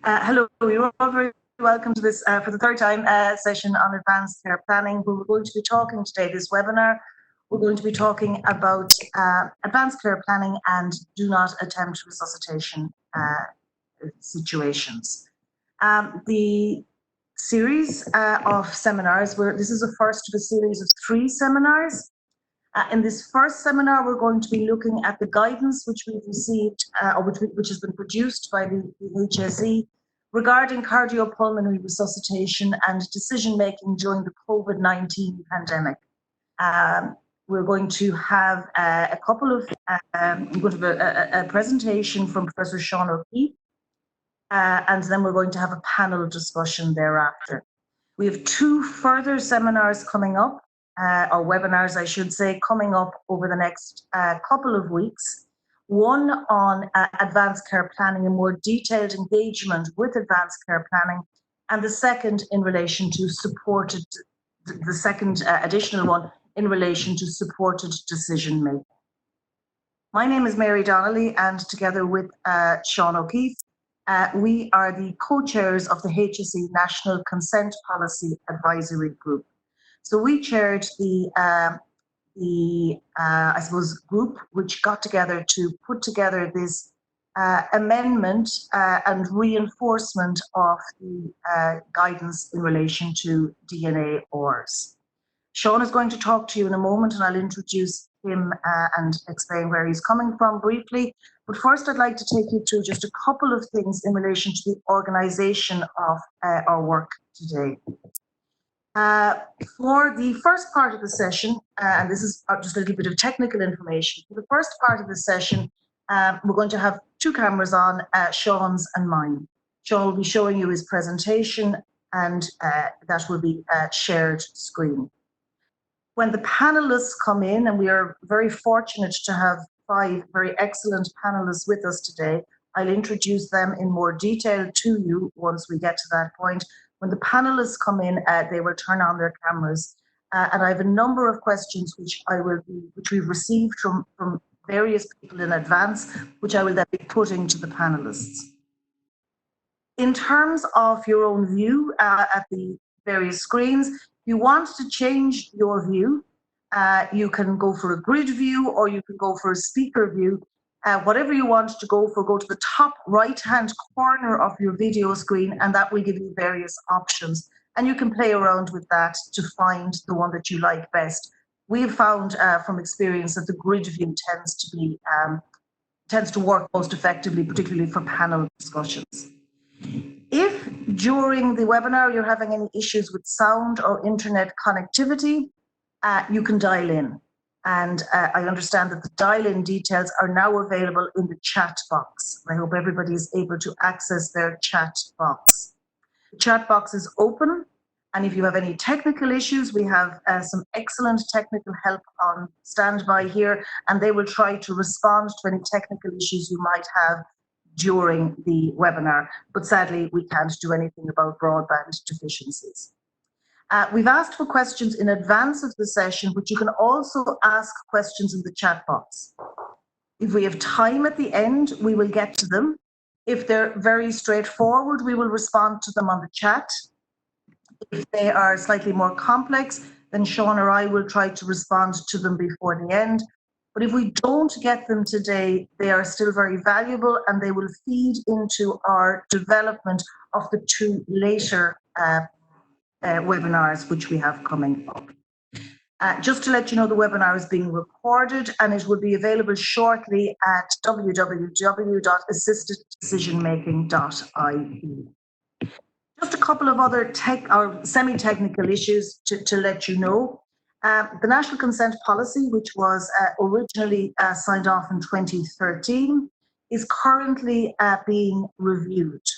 Hello, you're all very welcome to this, for the third time, session on advanced care planning. We're going to be talking today, this webinar, we're going to be talking about advanced care planning and do not attempt resuscitation situations. The series of seminars, this is the first of a series of 3 seminars. In this first seminar, we're going to be looking at the guidance which we've received, or which has been produced by the HSE regarding cardiopulmonary resuscitation and decision-making during the COVID-19 pandemic. We're going to have a presentation from Professor Fiona Morrissey, and then we're going to have a panel discussion thereafter. We have 2 further seminars coming up, or webinars, I should say, coming up over the next couple of weeks. One on advanced care planning and more detailed engagement with advanced care planning, and the second in relation to supported, the second additional one in relation to supported decision making. My name is Mary Donnelly, and together with Sean O'Keefe, we are the co-chairs of the HSE National Consent Policy Advisory Group. So we chaired the I suppose, group which got together to put together this amendment and reinforcement of the guidance in relation to DNARs. Sean is going to talk to you in a moment, and I'll introduce him and explain where he's coming from briefly. But first, I'd like to take you through just a couple of things in relation to the organisation of our work today. For the first part of the session, and this is just a little bit of technical information, for the first part of the session, we're going to have 2 cameras on, Sean's and mine. Sean will be showing you his presentation, and that will be a shared screen. When the panelists come in, and we are very fortunate to have 5 very excellent panelists with us today, I'll introduce them in more detail to you once we get to that point. When the panelists come in, they will turn on their cameras, and I have a number of questions which we've received from various people in advance, which I will then be putting to the panelists. In terms of your own view at the various screens, if you want to change your view, you can go for a grid view or you can go for a speaker view. Whatever you want to go for, go to the top right-hand corner of your video screen, and that will give you various options. And you can play around with that to find the one that you like best. We've found from experience that the grid view tends to work most effectively, particularly for panel discussions. If during the webinar you're having any issues with sound or internet connectivity, you can dial in. And I understand that the dial-in details are now available in the chat box. I hope everybody is able to access their chat box. The chat box is open, and if you have any technical issues, we have some excellent technical help on standby here, and they will try to respond to any technical issues you might have during the webinar. But sadly, we can't do anything about broadband deficiencies. We've asked for questions in advance of the session, but you can also ask questions in the chat box. If we have time at the end, we will get to them. If they're very straightforward, we will respond to them on the chat. If they are slightly more complex, then Sean or I will try to respond to them before the end. But if we don't get them today, they are still very valuable, and they will feed into our development of the 2 later webinars which we have coming up. Just to let you know, the webinar is being recorded, and it will be available shortly at www.assistedDecisionmaking.ie. Just a couple of other semi-technical issues to let you know. The National Consent Policy, which was originally signed off in 2013, is currently being reviewed.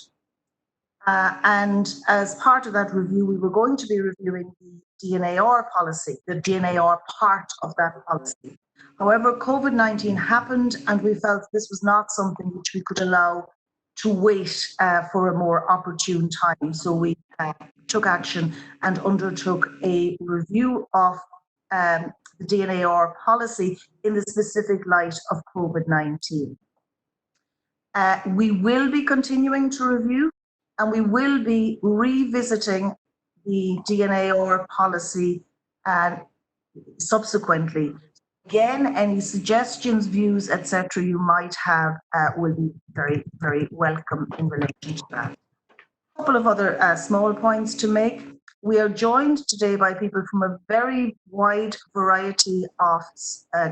And as part of that review, we were going to be reviewing the DNAR policy, the DNAR part of that policy. However, COVID-19 happened, and we felt this was not something which we could allow to wait for a more opportune time. So we took action and undertook a review of the DNAR policy in the specific light of COVID-19. We will be continuing to review And we will be revisiting the DNAR policy subsequently. Again, any suggestions, views, etc. you might have will be very, very welcome in relation to that. A couple of other small points to make. We are joined today by people from a very wide variety of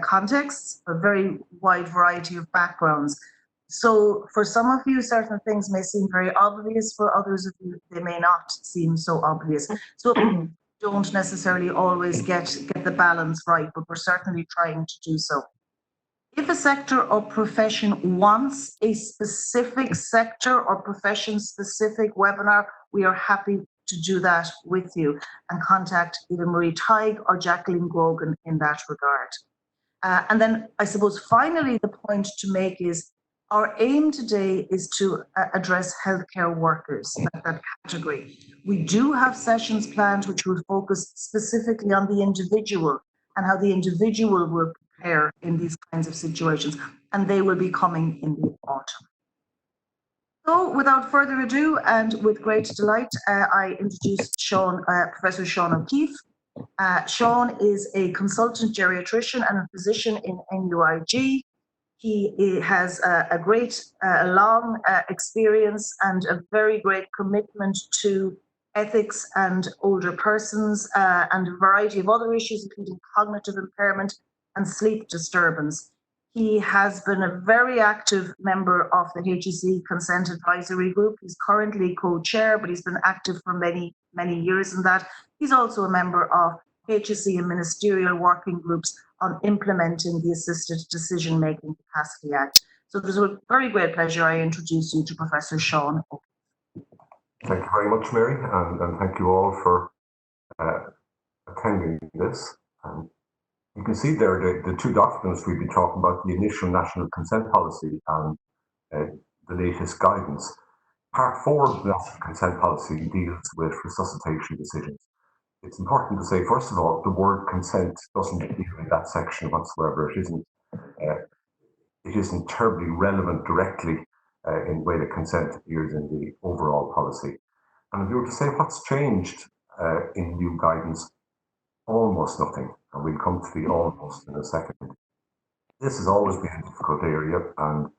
contexts, a very wide variety of backgrounds. So for some of you, certain things may seem very obvious. For others of you, they may not seem so obvious. So don't necessarily always get the balance right, but we're certainly trying to do so. If a sector or profession wants a specific sector or profession specific webinar, we are happy to do that with you, and contact either Marie Teig or Jacqueline Grogan in that regard. And then I suppose finally the point to make is our aim today is to address healthcare workers, that category. We do have sessions planned which will focus specifically on the individual and how the individual will prepare in these kinds of situations, and they will be coming in the autumn. So without further ado, and with great delight, I introduce Professor Sean O'Keefe. Sean is a consultant geriatrician and a physician in NUIG. He has a great, long experience and a very great commitment to ethics and older persons and a variety of other issues, including cognitive impairment and sleep disturbance. He has been a very active member of the HSE Consent Advisory Group. He's currently co-chair, but he's been active for many, many years in that. He's also a member of HSE and ministerial working groups on implementing the Assisted Decision-Making Capacity Act. So there's a very great pleasure I introduce you to Professor Sean O'Keefe. Thank you very much, Mary, and thank you all for attending this. You can see there the two documents we've been talking about, the initial national consent policy and the latest guidance. Part 4 of the national consent policy deals with resuscitation decisions. It's important to say, first of all, the word consent doesn't appear in that section whatsoever. It isn't terribly relevant directly in the way that consent appears in the overall policy. And if you were to say what's changed in new guidance, almost nothing. And we'll come to the almost in a second. This has always been a difficult area and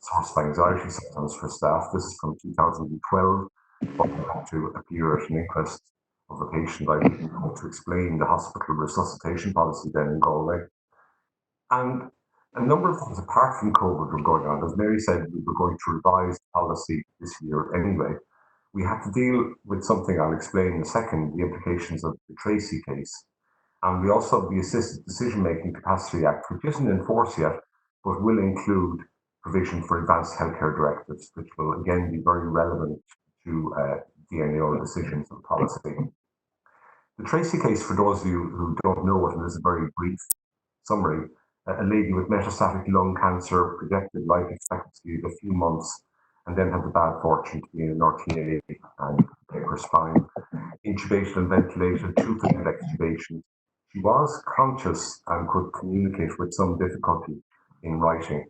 source of anxiety sometimes for staff. This is from 2012, but we had to appear at an inquest of a patient I didn't know to explain the hospital resuscitation policy then in Galway. And a number of things apart from COVID were going on. As Mary said, we were going to revise the policy this year anyway. We had to deal with something I'll explain in a second, the implications of the Tracy case. And we also have the Assisted Decision-Making Capacity Act, which isn't in force yet, but will include provision for advanced healthcare directives, which will again be very relevant to DNAR decisions and policy. The Tracy case, for those of you who don't know it, and this is a very brief summary, a lady with metastatic lung cancer, projected life expectancy of a few months, and then had the bad fortune to be in an RTA and break her spine, intubated and ventilated, 2 failed extubations. She was conscious and could communicate with some difficulty in writing.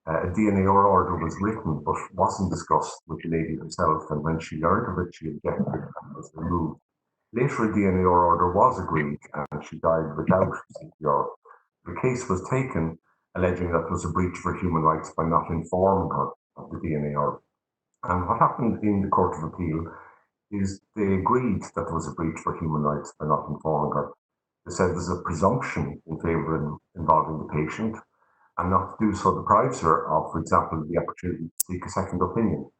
A DNAR order was written but wasn't discussed with the lady herself, and when she learned of it, she objected and was removed. Later, a DNAR order was agreed and she died without CPR. The case was taken alleging that there was a breach for human rights by not informing her of the DNAR. And what happened in the Court of Appeal is they agreed that there was a breach for human rights by not informing her. They said there's a presumption in favour of involving the patient, and not to do so deprives her of, for example, the opportunity to seek a second opinion.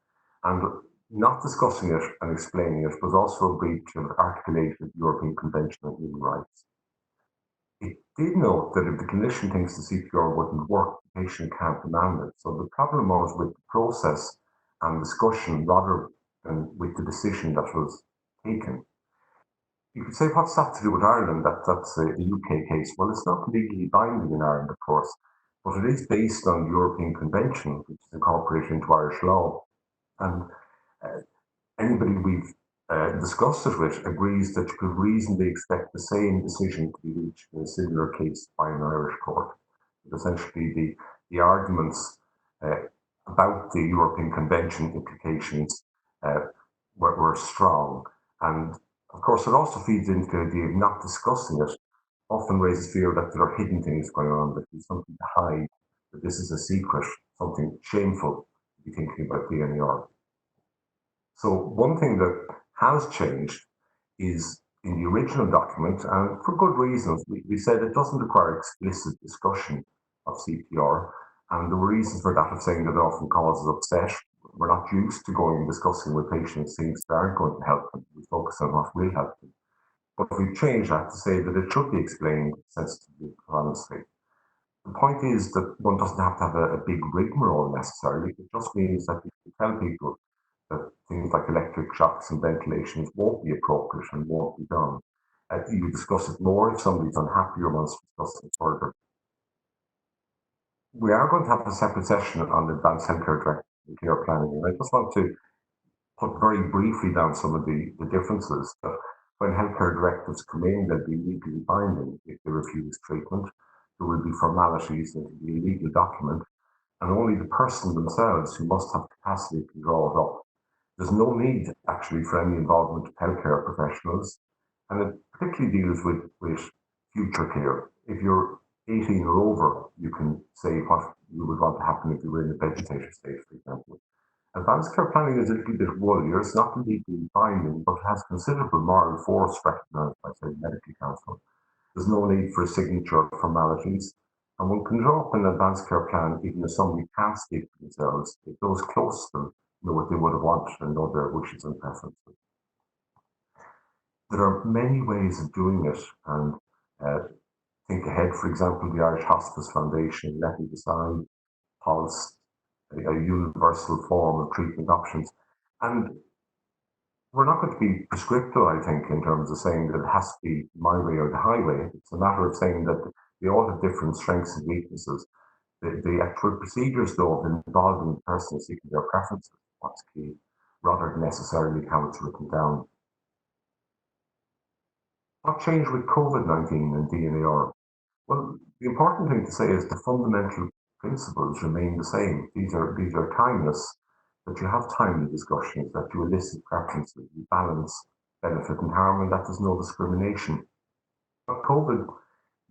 And not discussing it and explaining it was also a breach of Article 8 of the European Convention on Human Rights. It did note that if the clinician thinks the CPR wouldn't work, the patient can't demand it. So the problem was with the process and discussion rather than with the decision that was taken. You could say, what's that to do with Ireland? That's a UK case. Well, it's not legally binding in Ireland, of course, but it is based on the European Convention, which is incorporated into Irish law. And anybody we've discussed it with agrees that you could reasonably expect the same decision to be reached in a similar case by an Irish court. But essentially, the arguments about the European Convention implications were strong. And of course, it also feeds into the idea of not discussing it, often raises fear that there are hidden things going on, that there's something to hide, that this is a secret, something shameful to be thinking about DNAR. So one thing that has changed is in the original document, and for good reasons, we said it doesn't require explicit discussion of CPR, and there were reasons for that, of saying that it often causes upset. We're not used to going and discussing with patients things that aren't going to help them. We focus on what will help them. But we've changed that to say that it should be explained sensitively, honestly. The point is that one doesn't have to have a big rigmarole necessarily. It just means that you tell people that things like electric shocks and ventilations won't be appropriate and won't be done. You discuss it more if somebody's unhappy or wants to discuss it further. We are going to have a separate session on advanced healthcare directive and care planning, and I just want to put very briefly down some of the differences. That when healthcare directives come in, they'll be legally binding if they refuse treatment. There will be formalities, there will be a legal document, and only the person themselves who must have capacity can draw it up. There's no need actually for any involvement of healthcare professionals, and it particularly deals with future care. If you're 18 or over, you can say what you would want to happen if you were in a vegetative state, for example. Advanced care planning is a little bit woollier. It's not legally binding, but it has considerable moral force recognised by, say, medical council. There's no need for a signature or formalities, and one can draw up an advanced care plan even if somebody can't speak for themselves, if those close to them know what they would have wanted and know their wishes and preferences. There are many ways of doing it, and think ahead, for example, the Irish Hospice Foundation, Let Me Decide, Pulse, a universal form of treatment options. And we're not going to be prescriptive, I think, in terms of saying that it has to be my way or the highway. It's a matter of saying that they all have different strengths and weaknesses. The actual procedures, though, of involving the person seeking their preferences, what's key, rather than necessarily how it's written down. What changed with COVID-19 and DNAR? Well, the important thing to say is the fundamental principles remain the same. These are timeless, that you have timely discussions, that you elicit preferences, you balance benefit and harm, and that there's no discrimination. What COVID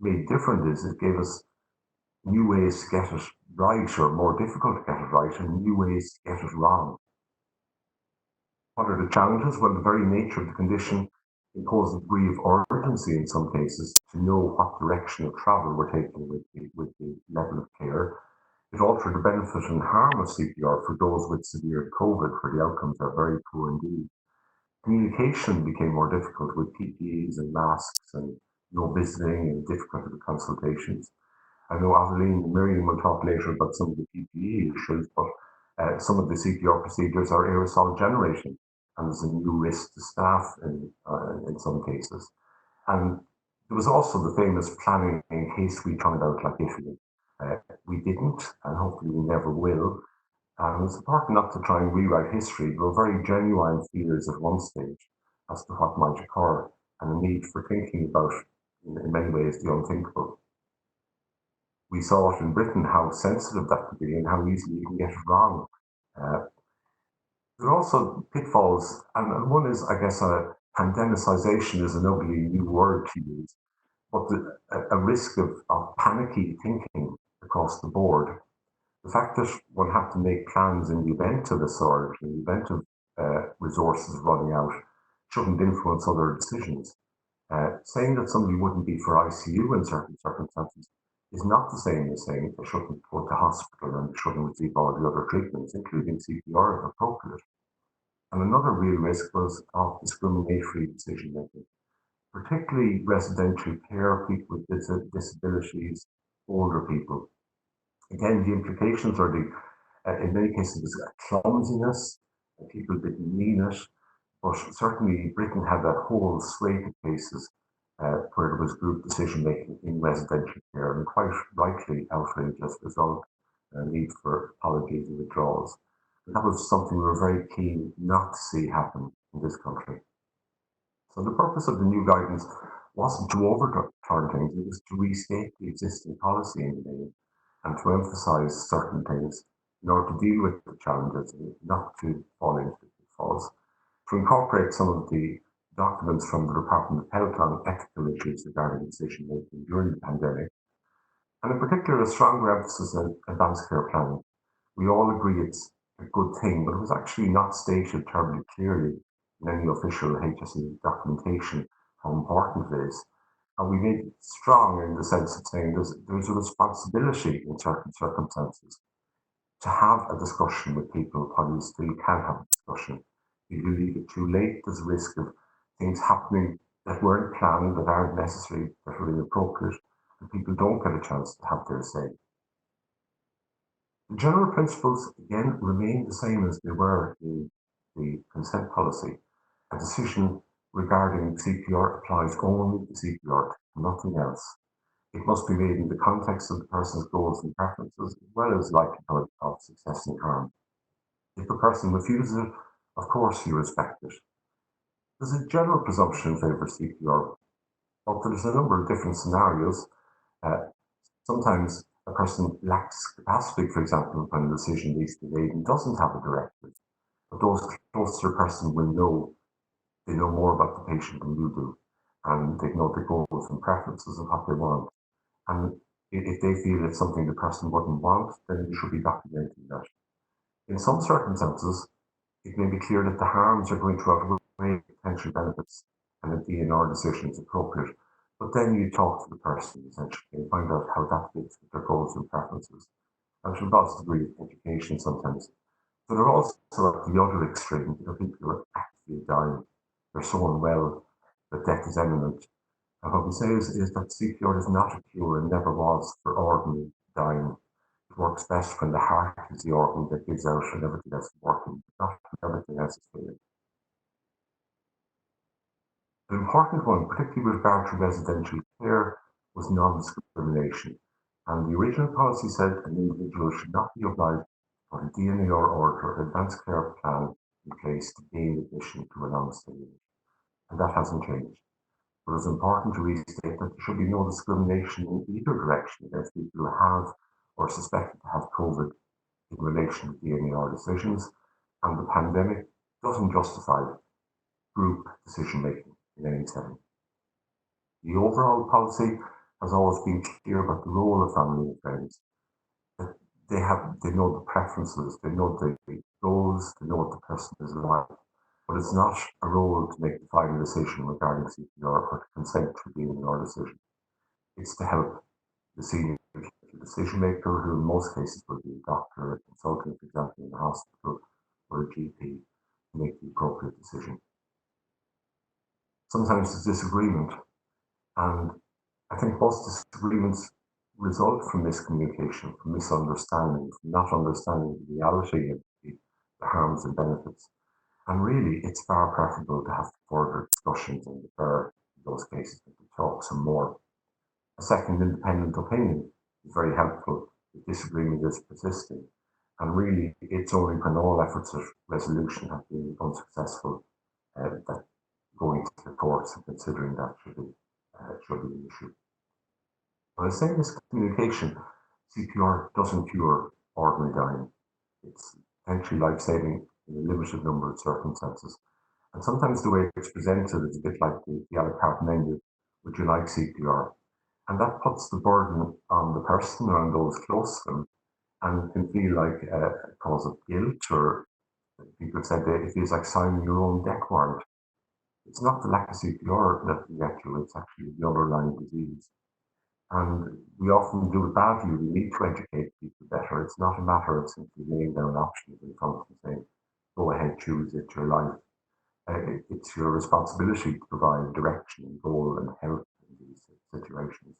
made different is it gave us new ways to get it right, or more difficult to get it right, and new ways to get it wrong. What are the challenges? Well, the very nature of the condition imposes a degree of urgency in some cases to know what direction of travel we're taking with the level of care. It altered the benefit and harm of CPR for those with severe COVID, where the outcomes are very poor indeed. Communication became more difficult with PPEs and masks and no visiting and difficulty with consultations. I know Aveline and Miriam will talk later about some of the PPE issues, but some of the CPR procedures are aerosol generating, and there's a new risk to staff in some cases. And there was also the famous planning in case we turned out like Italy. We didn't, and hopefully we never will. And it's important not to try and rewrite history. There were very genuine fears at one stage as to what might occur, and a need for thinking about, in many ways, the unthinkable. We saw it in Britain, how sensitive that could be and how easily you can get it wrong. There are also pitfalls, and one is, I guess, pandemicization is an ugly new word to use, but a risk of panicky thinking across the board. The fact that one had to make plans in the event of a surge, in the event of resources running out, shouldn't influence other decisions. Saying that somebody wouldn't be for ICU in certain circumstances is not the same as saying they shouldn't go to hospital and they shouldn't receive all the other treatments, including CPR if appropriate. And another real risk was of discriminatory decision making, particularly residential care, people with disabilities, older people. Again, the implications are in many cases, clumsiness, people didn't mean it, but certainly Britain had a whole slate of cases where there was group decision making in residential care, and quite rightly outraged as a result, need for apologies and withdrawals. And that was something we were very keen not to see happen in this country. So the purpose of the new guidance wasn't to overturn things, it was to restate the existing policy in the main and to emphasise certain things in order to deal with the challenges and not to fall into the Pitfalls, to incorporate some of the documents from the Department of Health on ethical issues regarding decision making during the pandemic, and in particular a stronger emphasis on advanced care planning. We all agree it's a good thing, but it was actually not stated terribly clearly in any official HSE documentation how important it is. And we made it strong in the sense of saying there's a responsibility in certain circumstances to have a discussion with people while you still can have a discussion. If you leave it too late, there's a risk of things happening that weren't planned, that aren't necessary, that are inappropriate, and people don't get a chance to have their say. The general principles, again, remain the same as they were in the consent policy. A decision regarding CPR applies only to CPR, nothing else. It must be made in the context of the person's goals and preferences, as well as likelihood of success and harm. If the person refuses it, of course you respect it. There's a general presumption in favour of CPR, but there's a number of different scenarios. Sometimes a person lacks capacity, for example, when a decision needs to be made and doesn't have a directive. But those close to the person will know, they know more about the patient than you do, and they know the goals and preferences and what they want. And if they feel it's something the person wouldn't want, then you should be documenting that. In some circumstances, it may be clear that the harms are going to outweigh potential benefits, and a DNR decision is appropriate. But then you talk to the person essentially and find out how that fits with their goals and preferences. And it involves a degree of education sometimes. But there are also at the other extreme, people who are actually dying. They're so unwell that death is imminent. And what we say is that CPR is not a cure and never was for ordinary dying. It works best when the heart is the organ that gives out and everything else is working, but not when everything else is failing. An important one, particularly with regard to residential care, was non-discrimination. And the original policy said an individual should not be obliged to put a DNAR order or advanced care plan in place to gain admission to a non-stay unit. And that hasn't changed. But it's important to restate that there should be no discrimination in either direction against people who have or are suspected to have COVID in relation to DNAR decisions, and the pandemic doesn't justify group decision making in any setting. The overall policy has always been clear about the role of family and friends. That they know the preferences, they know the goals, they know what the person is like. But it's not a role to make the final decision regarding CPR or to consent to the DNR decision. It's to help the senior decision maker, who in most cases will be a doctor, a consultant, for example, in the hospital, or a GP, to make the appropriate decision. Sometimes there's disagreement, and I think most disagreements result from miscommunication, from misunderstanding, from not understanding the reality of the harms and benefits. And really, it's far preferable to have further discussions and defer in those cases and to talk some more. A second independent opinion is very helpful if disagreement is persisting. And really, it's only when all efforts at resolution have been unsuccessful that going to the courts and considering that should be an issue. When I say miscommunication, CPR doesn't cure ordinary dying. It's potentially life-saving in a limited number of circumstances. And sometimes the way it's presented is a bit like the a la carte menu, would you like CPR? And that puts the burden on the person or on those close to them, and can feel like a cause of guilt, or people said that it feels like signing your own death warrant. It's not the lack of CPR that can get you, it's actually the underlying disease. And we often do it badly. We need to educate people better. It's not a matter of simply laying down options in front of them saying, go ahead, choose, it's your life. It's your responsibility to provide direction and goal and help in these situations.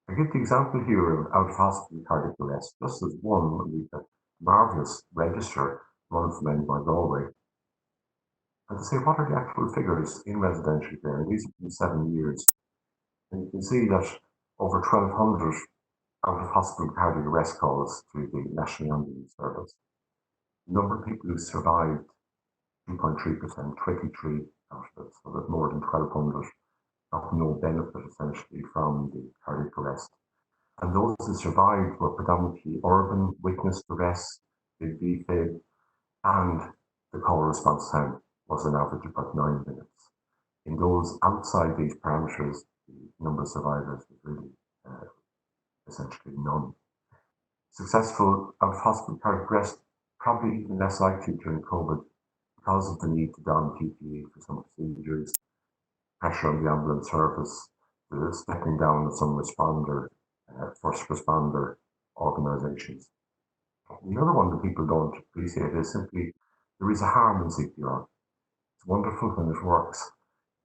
I give the example here of out-of-hospital cardiac arrest, just as one. We've a marvellous register run from NY Galway. And to say, what are the actual figures in residential care? And these have been 7 years. And you can see that over 1,200 out-of-hospital cardiac arrest calls through the National Ambulance Service. The number of people who survived, 2.3%, 23 out of it, so that more than 1,200 got no benefit essentially from the cardiac arrest. And those who survived were predominantly urban, witnessed arrests, big defib, and the call response time was an average of about 9 minutes. In those outside these parameters, the number of survivors was really essentially none. Successful out-of-hospital cardiac arrest, probably even less likely during COVID because of the need to don PPE for some procedures, pressure on the ambulance service, the stepping down of some first responder organisations. The other one that people don't appreciate is simply there is a harm in CPR. It's wonderful when it works.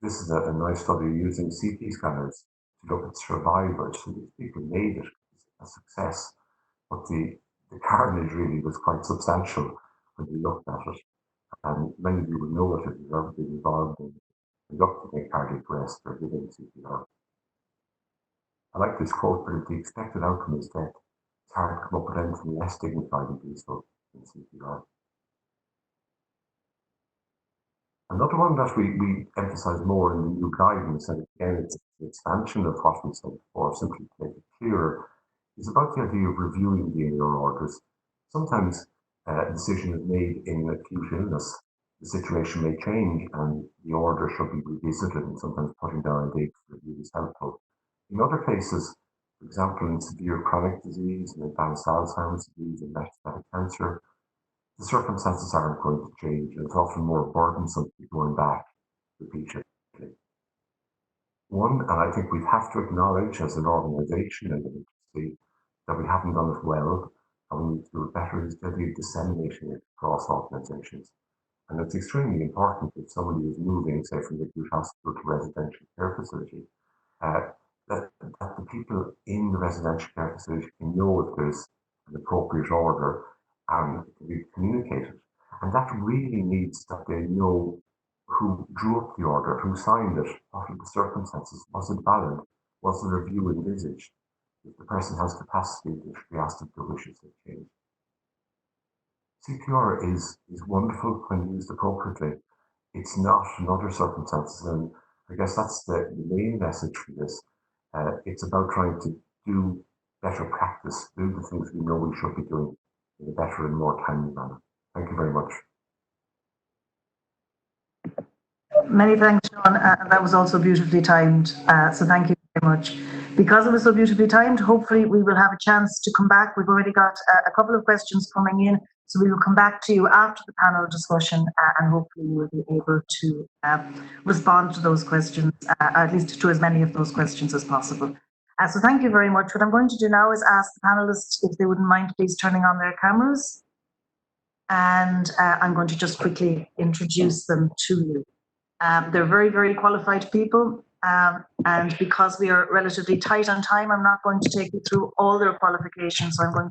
This is a nice study using CT scanners to look at survivors. So these people made it a success, but the carnage really was quite substantial when we looked at it. And many of you will know it if you've ever been involved in conducting a cardiac arrest or giving CPR. I like this quote, but if the expected outcome is death, it's hard to come up with anything less dignified and peaceful than CPR. Another one that we emphasise more in the new guidance, and again it's the expansion of what we said before, simply to make it clearer, is about the idea of reviewing DNAR orders. Sometimes a decision is made in acute illness. The situation may change and the order should be revisited, and sometimes putting down a date for review is helpful. In other cases, for example, in severe chronic disease, and advanced Alzheimer's disease, and metastatic cancer, the circumstances aren't going to change, and it's often more burdensome to be going back repeatedly. One, and I think we have to acknowledge as an organisation and an agency that we haven't done it well, and we need to do it better, is the idea of disseminating it across organisations. And it's extremely important if somebody is moving, say, from the acute hospital to residential care facility, that the people in the residential care facility can know if there's an appropriate order and it can be communicated. And that really needs that they know who drew up the order, who signed it, what are the circumstances, was it valid, was the review envisaged? If the person has capacity, they should be asked if their wishes have changed. CPR is wonderful when used appropriately. It's not in other circumstances, and I guess that's the main message for this. It's about trying to do better practice, do the things we know we should be doing in a better and more timely manner. Thank you very much. Many thanks, Sean. That was also beautifully timed. So thank you very much. Because it was so beautifully timed, hopefully we will have a chance to come back. We've already got a couple of questions coming in, so we will come back to you after the panel discussion, and hopefully you will be able to respond to those questions, at least to as many of those questions as possible. So thank you very much. What I'm going to do now is ask the panelists if they wouldn't mind please turning on their cameras. And I'm going to just quickly introduce them to you. They're very, very qualified people. And because we are relatively tight on time, I'm not going to take you through all their qualifications. So I'm going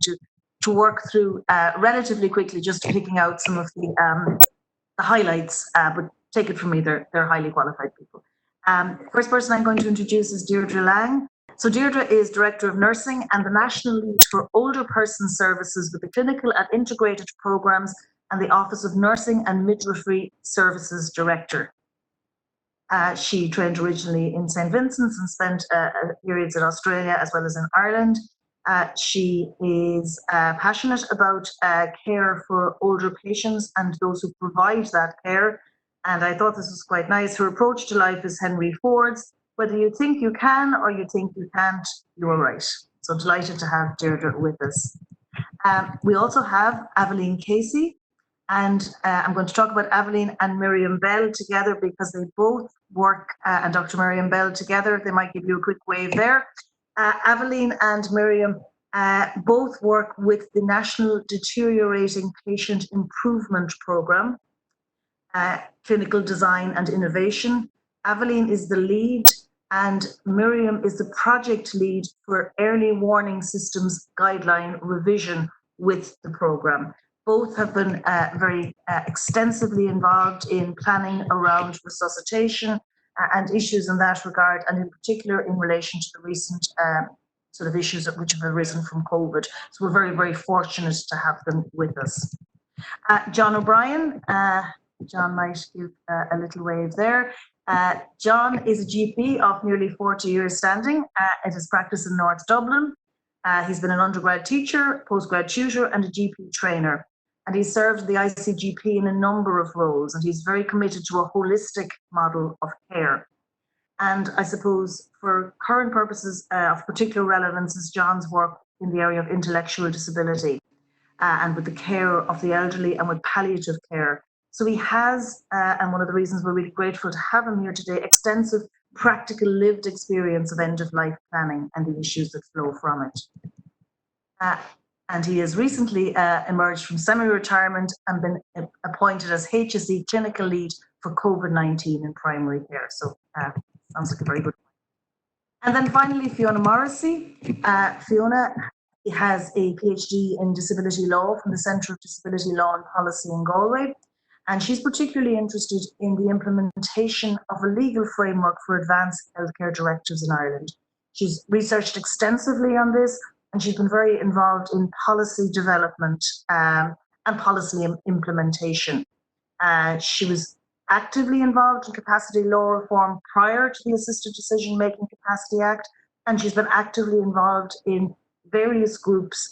to work through relatively quickly, just picking out some of the highlights, but take it from me, they're highly qualified people. First person I'm going to introduce is Deirdre Lang. So Deirdre is Director of Nursing and the National Lead for Older Person Services with the Clinical and Integrated Programs and the Office of Nursing and Midwifery Services Director. She trained originally in St. Vincent's and spent periods in Australia as well as in Ireland. She is passionate about care for older patients and those who provide that care. And I thought this was quite nice. Her approach to life is Henry Ford's. Whether you think you can or you think you can't, you're right. So delighted to have Deirdre with us. We also have Aveline Casey. And I'm going to talk about Aveline and Miriam Bell together because they both work, and Dr. Miriam Bell together. They might give you a quick wave there. Aveline and Miriam both work with the National Deteriorating Patient Improvement Programme, Clinical Design and Innovation. Aveline is the lead and Miriam is the project lead for Early Warning Systems Guideline revision with the programme. Both have been very extensively involved in planning around resuscitation and issues in that regard, and in particular in relation to the recent sort of issues which have arisen from COVID. So we're very, very fortunate to have them with us. John O'Brien, John might give a little wave there. John is a GP of nearly 40 years standing at his practice in North Dublin. He's been an undergrad teacher, postgrad tutor and a GP trainer. and he served the ICGP in a number of roles, and he's very committed to a holistic model of care. And I suppose for current purposes of particular relevance is John's work in the area of intellectual disability and with the care of the elderly and with palliative care. So he has, and one of the reasons we're really grateful to have him here today, extensive practical lived experience of end-of-life planning and the issues that flow from it. And he has recently emerged from semi-retirement and been appointed as HSE Clinical Lead for COVID-19 in primary care. So sounds like a very good one. And then finally, Fiona Morrissey. Fiona has a PhD in disability law from the Centre of Disability Law and Policy in Galway. And she's particularly interested in the implementation of a legal framework for advanced healthcare directives in Ireland. She's researched extensively on this, and she's been very involved in policy development and policy implementation. She was actively involved in capacity law reform prior to the Assisted Decision Making Capacity Act, and she's been actively involved in various groups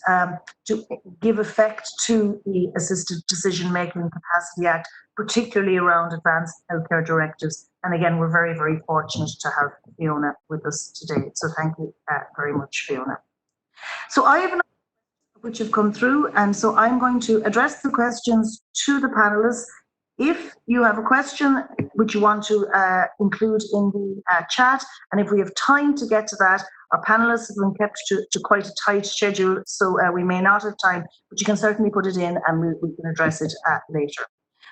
to give effect to the Assisted Decision Making Capacity Act, particularly around advanced healthcare directives. And again, we're very, very fortunate to have Fiona with us today. So thank you very much, Fiona. So I have a number which have come through, and so I'm going to address the questions to the panelists. If you have a question which you want to include in the chat, and if we have time to get to that, our panelists have been kept to quite a tight schedule, so we may not have time, but you can certainly put it in and we can address it later.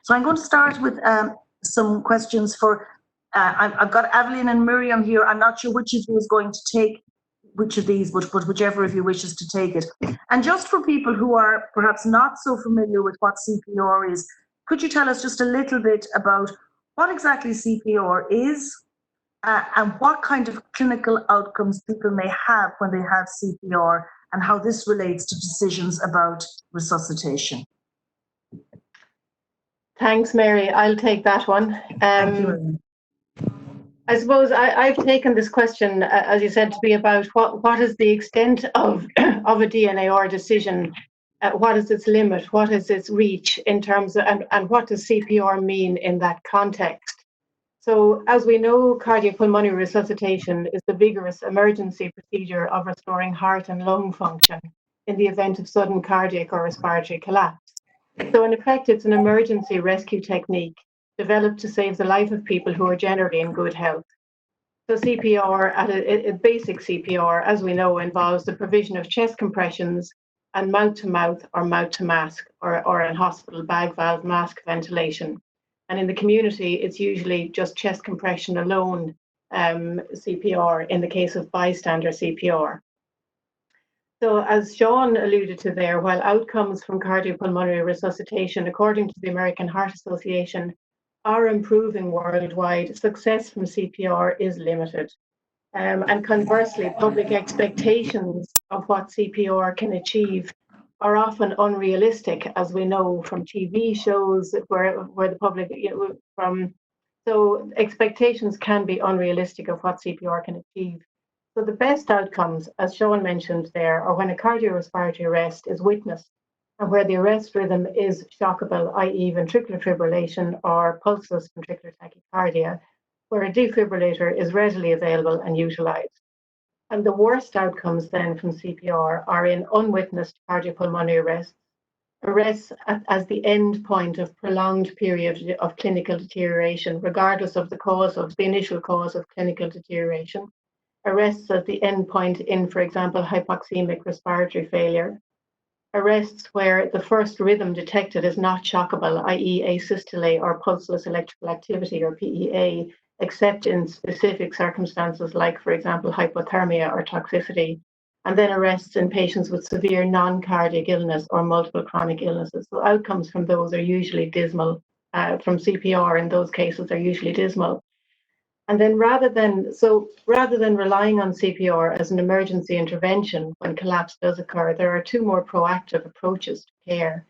So I'm going to start with some questions for, I've got Evelyn and Miriam here. I'm not sure which of you is going to take which of these, but whichever of you wishes to take it. And just for people who are perhaps not so familiar with what CPR is, could you tell us just a little bit about what exactly CPR is and what kind of clinical outcomes people may have when they have CPR and how this relates to decisions about resuscitation? Thanks, Mary. I'll take that one. Thank you. I suppose I've taken this question, as you said, to be about what is the extent of a DNAR decision. What is its limit? What is its reach in terms of, and what does CPR mean in that context? So, as we know, cardiopulmonary resuscitation is the vigorous emergency procedure of restoring heart and lung function in the event of sudden cardiac or respiratory collapse. So, in effect, it's an emergency rescue technique developed to save the life of people who are generally in good health. So CPR, at a basic CPR, as we know, involves the provision of chest compressions and mouth-to-mouth or mouth-to-mask or in hospital bag valve mask ventilation. And in the community, it's usually just chest compression alone CPR in the case of bystander CPR. So as Sean alluded to there, while outcomes from cardiopulmonary resuscitation, according to the American Heart Association, are improving worldwide, success from CPR is limited. And conversely, public expectations of what CPR can achieve are often unrealistic, as we know from TV shows where the public, so expectations can be unrealistic of what CPR can achieve. So the best outcomes, as Sean mentioned there, are when a cardiorespiratory arrest is witnessed and where the arrest rhythm is shockable, i.e. ventricular fibrillation or pulseless ventricular tachycardia, where a defibrillator is readily available and utilised. And the worst outcomes then from CPR are in unwitnessed cardiopulmonary arrests as the end point of prolonged period of clinical deterioration, regardless of the initial cause of clinical deterioration. Arrests at the end point in, for example, hypoxemic respiratory failure. Arrests where the first rhythm detected is not shockable, i.e. asystole or pulseless electrical activity or PEA, except in specific circumstances like, for example, hypothermia or toxicity. And then arrests in patients with severe non-cardiac illness or multiple chronic illnesses. So outcomes from those are usually dismal. From CPR in those cases are usually dismal. And then rather than relying on CPR as an emergency intervention when collapse does occur, there are two more proactive approaches to care.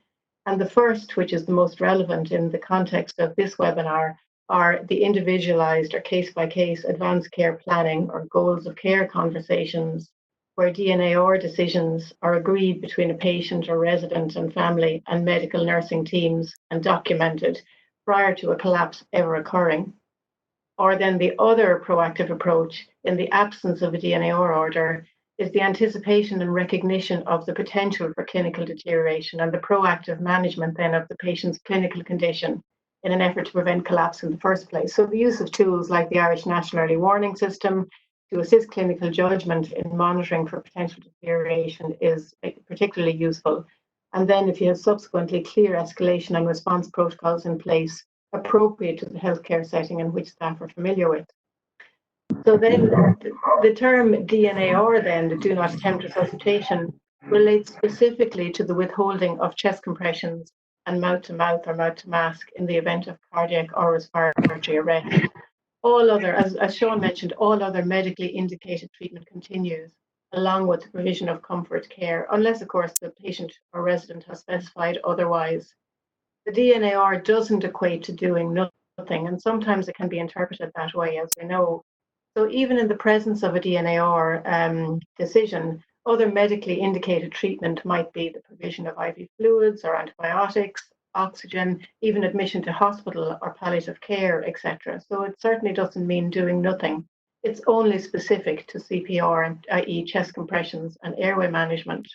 And the first, which is the most relevant in the context of this webinar, are the individualized or case-by-case advanced care planning or goals of care conversations, where DNAR decisions are agreed between a patient or resident and family and medical nursing teams and documented prior to a collapse ever occurring. Or then the other proactive approach, in the absence of a DNAR order, is the anticipation and recognition of the potential for clinical deterioration and the proactive management then of the patient's clinical condition in an effort to prevent collapse in the first place. So the use of tools like the Irish National Early Warning System to assist clinical judgment in monitoring for potential deterioration is particularly useful. And then if you have subsequently clear escalation and response protocols in place appropriate to the healthcare setting in which staff are familiar with. So then the term DNAR then, the do not attempt resuscitation, relates specifically to the withholding of chest compressions and mouth-to-mouth or mouth-to-mask in the event of cardiac or respiratory arrest. All other, as Sean mentioned, all other medically indicated treatment continues, along with the provision of comfort care, unless, of course, the patient or resident has specified otherwise. The DNAR doesn't equate to doing nothing, and sometimes it can be interpreted that way, as we know. So even in the presence of a DNAR decision, other medically indicated treatment might be the provision of IV fluids or antibiotics, oxygen, even admission to hospital or palliative care, etc. So it certainly doesn't mean doing nothing. It's only specific to CPR, i.e. chest compressions and airway management.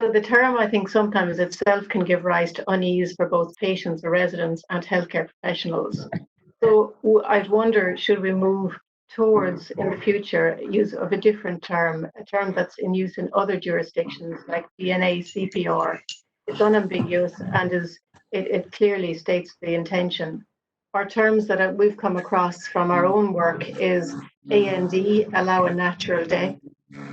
So the term, I think, sometimes itself can give rise to unease for both patients, the residents, and healthcare professionals. So I'd wonder, should we move towards, in the future, use of a different term, a term that's in use in other jurisdictions like DNA CPR? It's unambiguous and it clearly states the intention. Our terms that we've come across from our own work is AND, allow a natural death,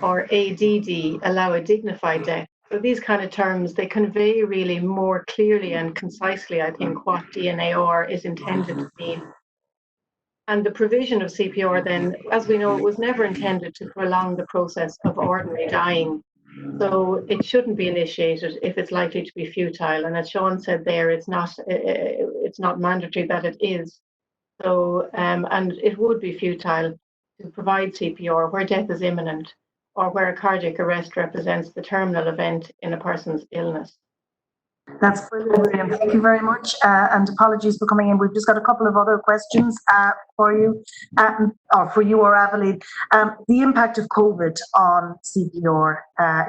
or ADD, allow a dignified death. So these kind of terms, they convey really more clearly and concisely, I think, what DNAR is intended to mean. And the provision of CPR then, as we know, it was never intended to prolong the process of ordinary dying. So it shouldn't be initiated if it's likely to be futile. And as Sean said there, it's not mandatory that it is. So, and it would be futile to provide CPR where death is imminent or where a cardiac arrest represents the terminal event in a person's illness. That's brilliant, William. Thank you very much. And apologies for coming in. We've just got a couple of other questions for you, or for you or Aveline. The impact of COVID on CPR,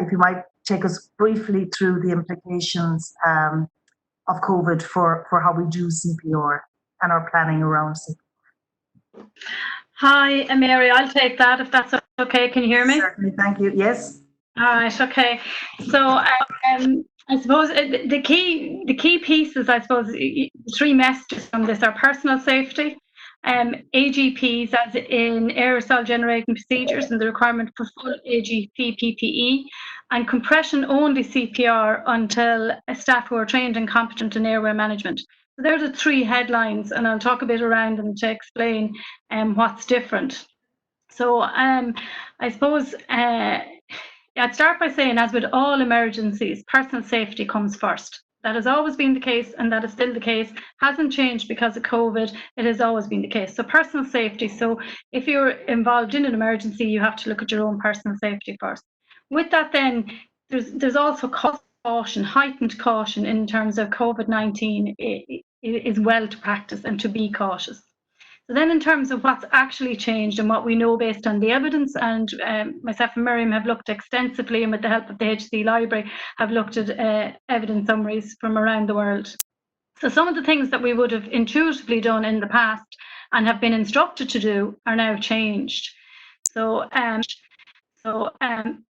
if you might take us briefly through the implications of COVID for how we do CPR and our planning around CPR. Hi, Mary. I'll take that if that's okay. Can you hear me? Certainly, thank you. Yes. All right. Okay. So I suppose the key pieces, I suppose, three messages from this are personal safety, AGPs as in aerosol generating procedures and the requirement for full AGP PPE, and compression only CPR until staff who are trained and competent in airway management. So they're the three headlines, and I'll talk a bit around them to explain what's different. So I suppose I'd start by saying, as with all emergencies, personal safety comes first. That has always been the case, and that is still the case. Hasn't changed because of COVID. It has always been the case. So personal safety. So if you're involved in an emergency, you have to look at your own personal safety first. With that, then there's also caution, heightened caution in terms of COVID-19. It is well to practice and to be cautious. So then in terms of what's actually changed and what we know based on the evidence, and myself and Miriam have looked extensively, and with the help of the HSE Library, have looked at evidence summaries from around the world. So some of the things that we would have intuitively done in the past and have been instructed to do are now changed. So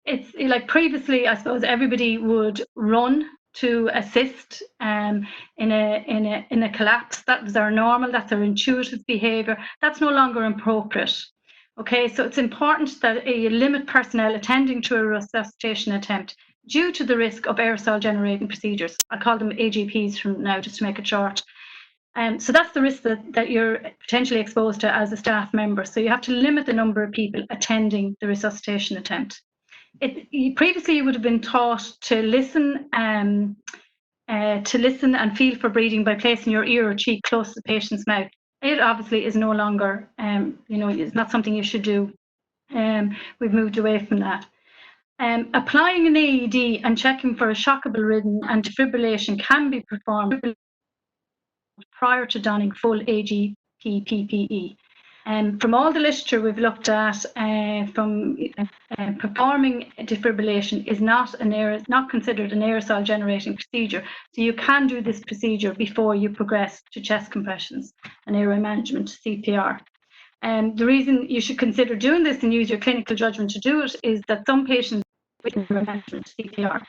it's like previously, I suppose everybody would run to assist in a collapse. That was our normal, that's our intuitive behaviour. That's no longer appropriate. Okay, so it's important that you limit personnel attending to a resuscitation attempt due to the risk of aerosol generating procedures. I call them AGPs from now, just to make it short. So that's the risk that you're potentially exposed to as a staff member. So you have to limit the number of people attending the resuscitation attempt. Previously, you would have been taught to listen and feel for breathing by placing your ear or cheek close to the patient's mouth. It obviously is no longer, it's not something you should do. We've moved away from that. Applying an AED and checking for a shockable rhythm and defibrillation can be performed prior to donning full AGP PPE. From all the literature we've looked at, performing defibrillation is not considered an aerosol generating procedure. So you can do this procedure before you progress to chest compressions and airway management, CPR. The reason you should consider doing this and use your clinical judgment to do it is that some patients with airway management, CPR,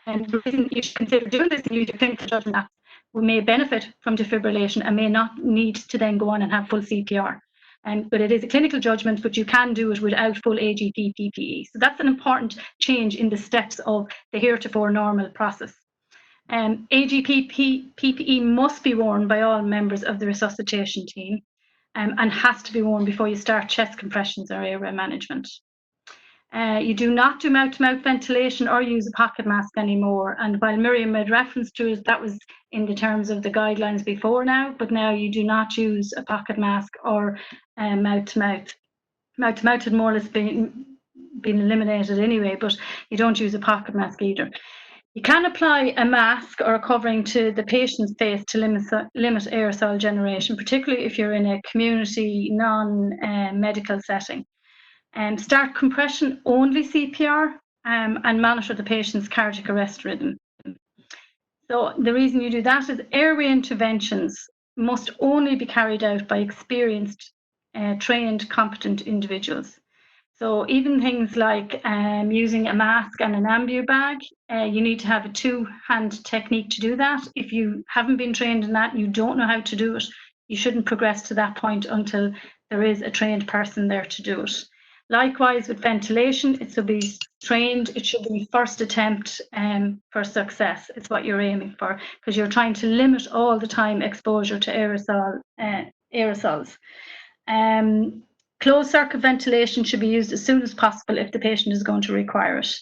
and the reason you should consider doing this and use your clinical judgment we may benefit from defibrillation and may not need to then go on and have full CPR. But it is a clinical judgment, but you can do it without full AGP PPE. So that's an important change in the steps of the heretofore normal process. AGP PPE must be worn by all members of the resuscitation team and has to be worn before you start chest compressions or airway management. You do not do mouth-to-mouth ventilation or use a pocket mask anymore. And while Miriam made reference to it, that was in the terms of the guidelines before now, but now you do not use a pocket mask or mouth-to-mouth. Mouth-to-mouth had more or less been eliminated anyway, but you don't use a pocket mask either. You can apply a mask or a covering to the patient's face to limit aerosol generation, particularly if you're in a community non-medical setting. Start compression only CPR and monitor the patient's cardiac arrest rhythm. So the reason you do that is airway interventions must only be carried out by experienced, trained, competent individuals. So even things like using a mask and an ambu bag, you need to have a two-hand technique to do that. If you haven't been trained in that, you don't know how to do it, you shouldn't progress to that point until there is a trained person there to do it. Likewise, with ventilation, it should be trained. It should be first attempt for success. It's what you're aiming for, because you're trying to limit all the time exposure to aerosols. Closed circuit ventilation should be used as soon as possible if the patient is going to require it.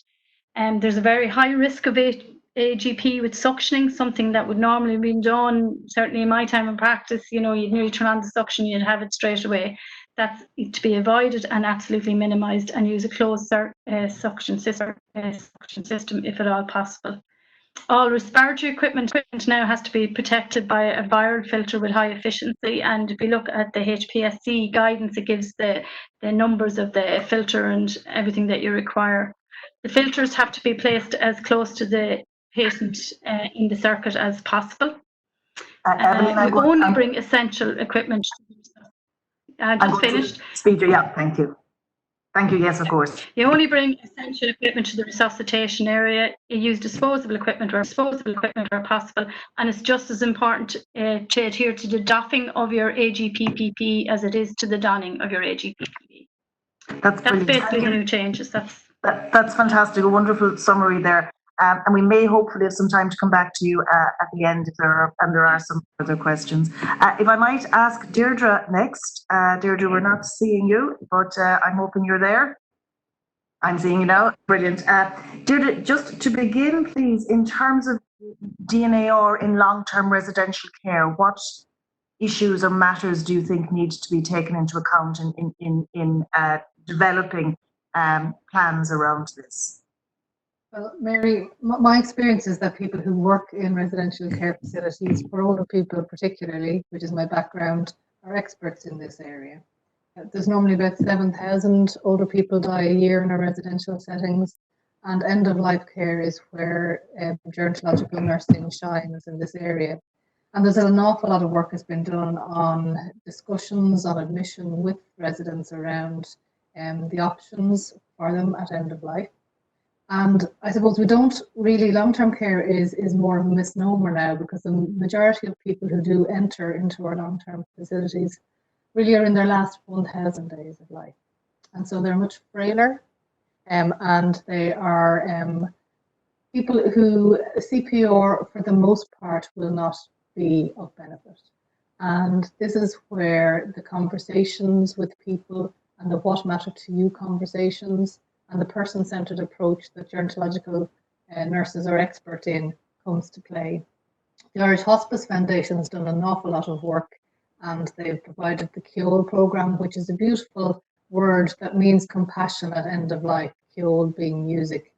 There's a very high risk of AGP with suctioning, something that would normally be done, certainly in my time in practice, you know, you'd nearly turn on the suction, you'd have it straight away. That's to be avoided and absolutely minimised, and use a closed suction system if at all possible. All respiratory equipment now has to be protected by a viral filter with high efficiency, and if you look at the HPSC guidance, it gives the numbers of the filter and everything that you require. The filters have to be placed as close to the patient in the circuit as possible. We only bring essential equipment. Just finished. Speaker, yeah, thank you. Thank you, yes, of course. You only bring essential equipment to the resuscitation area. You use disposable equipment where possible, and it's just as important to adhere to the doffing of your AGP PPE as it is to the donning of your AGP PPE. That's basically the new changes. That's fantastic, a wonderful summary there. And we may hopefully have some time to come back to you at the end if there are some further questions. If I might ask Deirdre next. Deirdre, we're not seeing you, but I'm hoping you're there. I'm seeing you now. Brilliant. Deirdre, just to begin, please, in terms of DNAR in long-term residential care, what issues or matters do you think need to be taken into account in developing plans around this? Well, Mary, my experience is that people who work in residential care facilities, for older people particularly, which is my background, are experts in this area. There's normally about 7,000 older people die a year in our residential settings, and end-of-life care is where gerontological nursing shines in this area. And there's an awful lot of work has been done on discussions on admission with residents around the options for them at end of life. And I suppose we don't really, long-term care is more of a misnomer now, because the majority of people who do enter into our long-term facilities really are in their last 1,000 days of life. And so they're much frailer, and they are people who CPR for the most part will not be of benefit. And this is where the conversations with people and the what matter to you conversations and the person-centered approach that gerontological nurses are expert in comes to play. The Irish Hospice Foundation has done an awful lot of work, and they've provided the CURE programme, which is a beautiful word that means compassion at end of life, Kjol being music.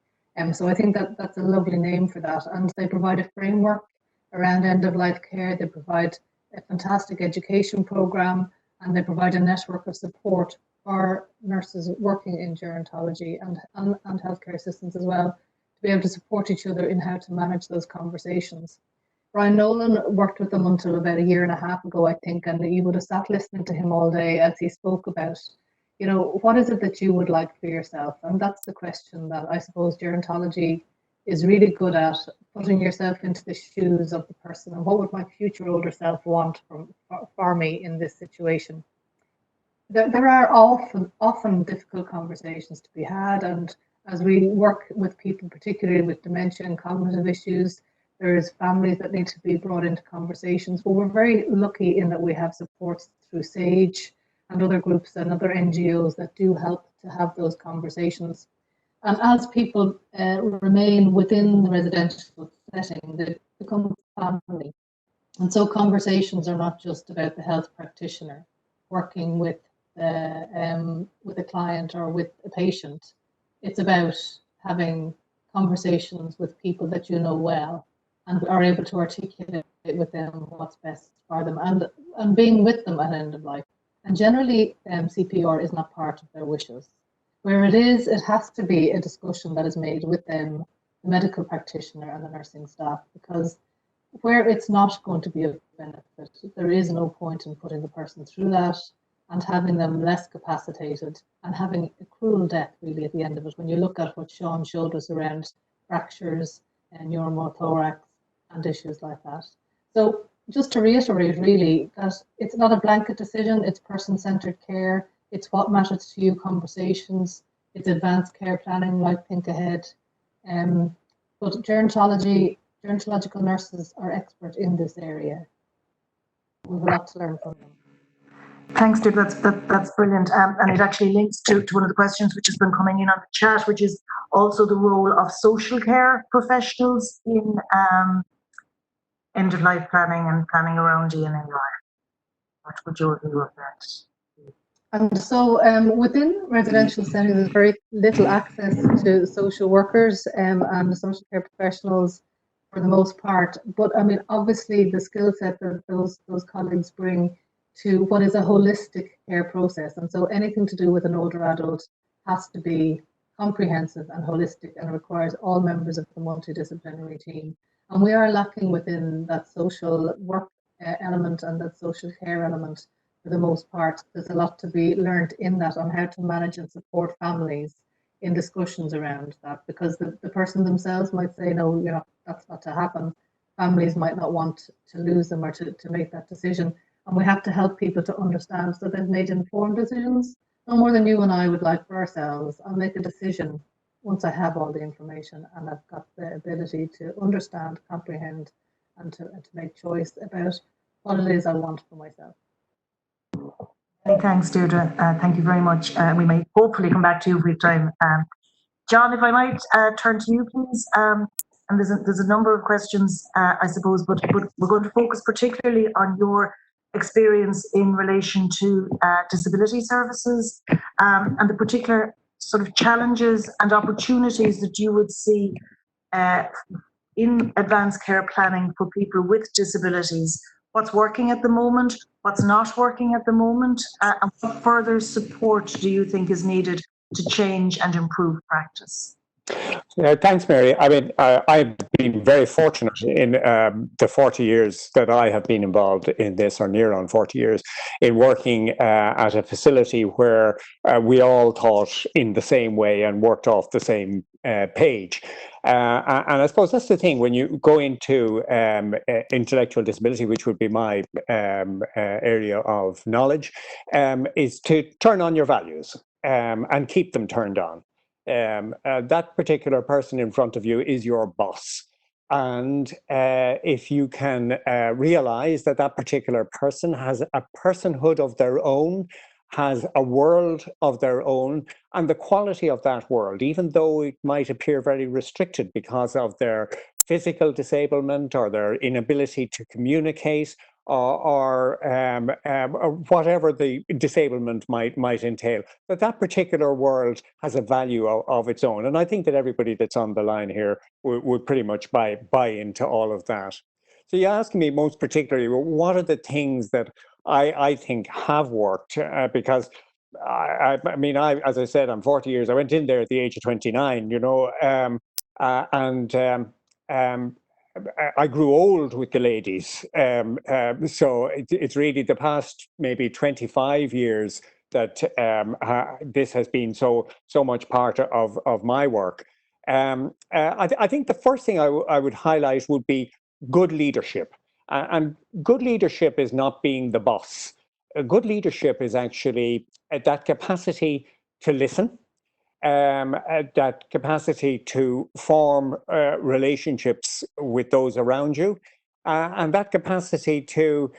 So I think that that's a lovely name for that. And they provide a framework around end-of-life care. They provide a fantastic education program, and they provide a network of support for nurses working in gerontology and healthcare assistants as well, to be able to support each other in how to manage those conversations. Brian Nolan worked with them until about 1.5 years ago, I think, and you would have sat listening to him all day as he spoke about, you know, what is it that you would like for yourself? And that's the question that I suppose gerontology is really good at, putting yourself into the shoes of the person, and what would my future older self want for me in this situation? There are often difficult conversations to be had, and as we work with people, particularly with dementia and cognitive issues, there's families that need to be brought into conversations. But we're very lucky in that we have supports through SAGE and other groups and other NGOs that do help to have those conversations. And as people remain within the residential setting, they become family. And so conversations are not just about the health practitioner working with a client or with a patient. It's about having conversations with people that you know well and are able to articulate with them what's best for them, and being with them at end of life. And generally, CPR is not part of their wishes. Where it is, it has to be a discussion that is made with them, the medical practitioner and the nursing staff, because where it's not going to be of benefit, there is no point in putting the person through that and having them less capacitated and having a cruel death really at the end of it. When you look at what Sean showed us around fractures and pneumothorax and issues like that. So just to reiterate really that it's not a blanket decision, it's person-centered care, it's what matters to you conversations, it's advanced care planning like Think Ahead. But gerontological nurses are expert in this area. We have a lot to learn from them. Thanks, Dave. That's brilliant. And it actually links to one of the questions which has been coming in on the chat, which is also the role of social care professionals in end-of-life planning and planning around DNAR. What would your view of that? And so within residential settings, there's very little access to social workers and social care professionals for the most part. But I mean, obviously the skill set that those colleagues bring to what is a holistic care process. And so anything to do with an older adult has to be comprehensive and holistic and requires all members of the multidisciplinary team. And we are lacking within that social work element and that social care element for the most part. There's a lot to be learned in that on how to manage and support families in discussions around that, because the person themselves might say, no, you know, that's not to happen. Families might not want to lose them or to make that decision. And we have to help people to understand so they've made informed decisions, no more than you and I would like for ourselves. I'll make a decision once I have all the information and I've got the ability to understand, comprehend, and to make choice about what it is I want for myself. Many thanks, Deirdre. Thank you very much. We may hopefully come back to you if we have time. John, if I might turn to you, please. And there's a number of questions, I suppose, but we're going to focus particularly on your experience in relation to disability services and the particular sort of challenges and opportunities that you would see in advanced care planning for people with disabilities. What's working at the moment, what's not working at the moment, and what further support do you think is needed to change and improve practice? Thanks, Mary. I mean, I've been very fortunate in the 40 years that I have been involved in this, or near on 40 years, in working at a facility where we all thought in the same way and worked off the same page. And I suppose that's the thing when you go into intellectual disability, which would be my area of knowledge, is to turn on your values and keep them turned on. That particular person in front of you is your boss. And if you can realize that that particular person has a personhood of their own, has a world of their own, and the quality of that world, even though it might appear very restricted because of their physical disablement or their inability to communicate or whatever the disablement might entail, that particular world has a value of its own. And I think that everybody that's on the line here would pretty much buy into all of that. So you ask me most particularly, well, what are the things that I think have worked? Because I mean, as I said, I'm 40 years. I went in there at the age of 29, you know, I grew old with the ladies. So it's really the past maybe 25 years that this has been so much part of my work. I think the first thing I would highlight would be good leadership. And good leadership is not being the boss. Good leadership is actually that capacity to listen, that capacity to form relationships with those around you, and that capacity to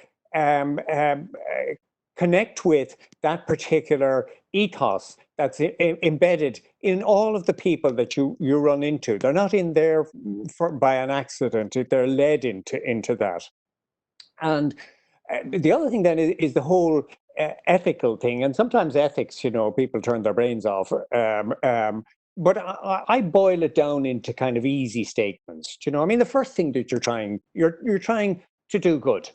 connect with that particular ethos that's embedded in all of the people that you run into. They're not in there by an accident, they're led into that. And the other thing then is the whole ethical thing. And sometimes ethics, you know, people turn their brains off. But I boil it down into kind of easy statements. You know, I mean, the first thing that you're trying to do good.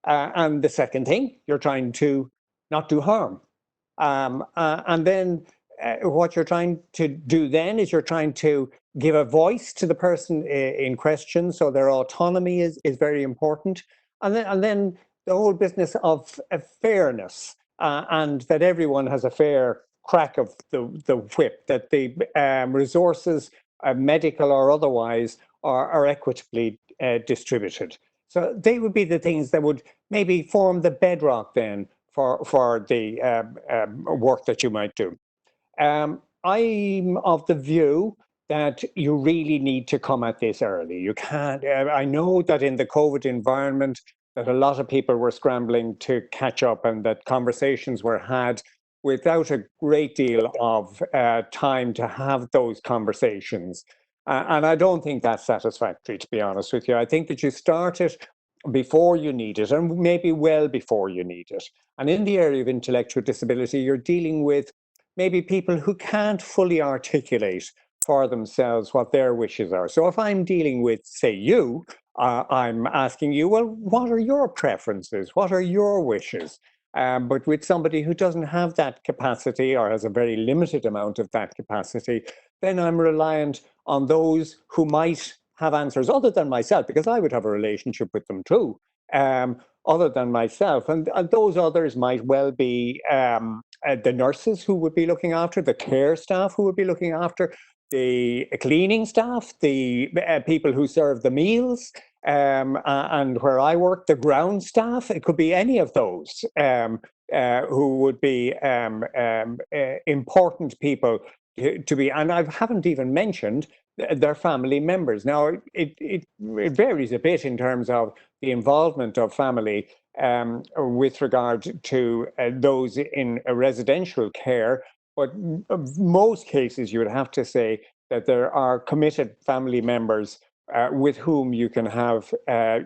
And the second thing, you're trying to not do harm. And then what you're trying to do then is you're trying to give a voice to the person in question. So their autonomy is very important. And then the whole business of fairness, and that everyone has a fair crack of the whip, that the resources, medical or otherwise, are equitably distributed. So they would be the things that would maybe form the bedrock then for the work that you might do. I'm of the view that you really need to come at this early. You can't, I know that in the COVID environment, that a lot of people were scrambling to catch up, and that conversations were had without a great deal of time to have those conversations. And I don't think that's satisfactory, to be honest with you. I think that you start it before you need it, and maybe well before you need it. And in the area of intellectual disability, you're dealing with maybe people who can't fully articulate for themselves what their wishes are. So if I'm dealing with, say, you, I'm asking you, well, what are your preferences? What are your wishes? But with somebody who doesn't have that capacity, or has a very limited amount of that capacity, then I'm reliant on those who might have answers other than myself, because I would have a relationship with them too, other than myself. And those others might well be the nurses who would be looking after, the care staff who would be looking after, the cleaning staff, the people who serve the meals, and where I work, the ground staff. It could be any of those who would be important people to be, and I haven't even mentioned their family members. Now, it varies a bit in terms of the involvement of family with regard to those in residential care, but in most cases you would have to say that there are committed family members with whom you can have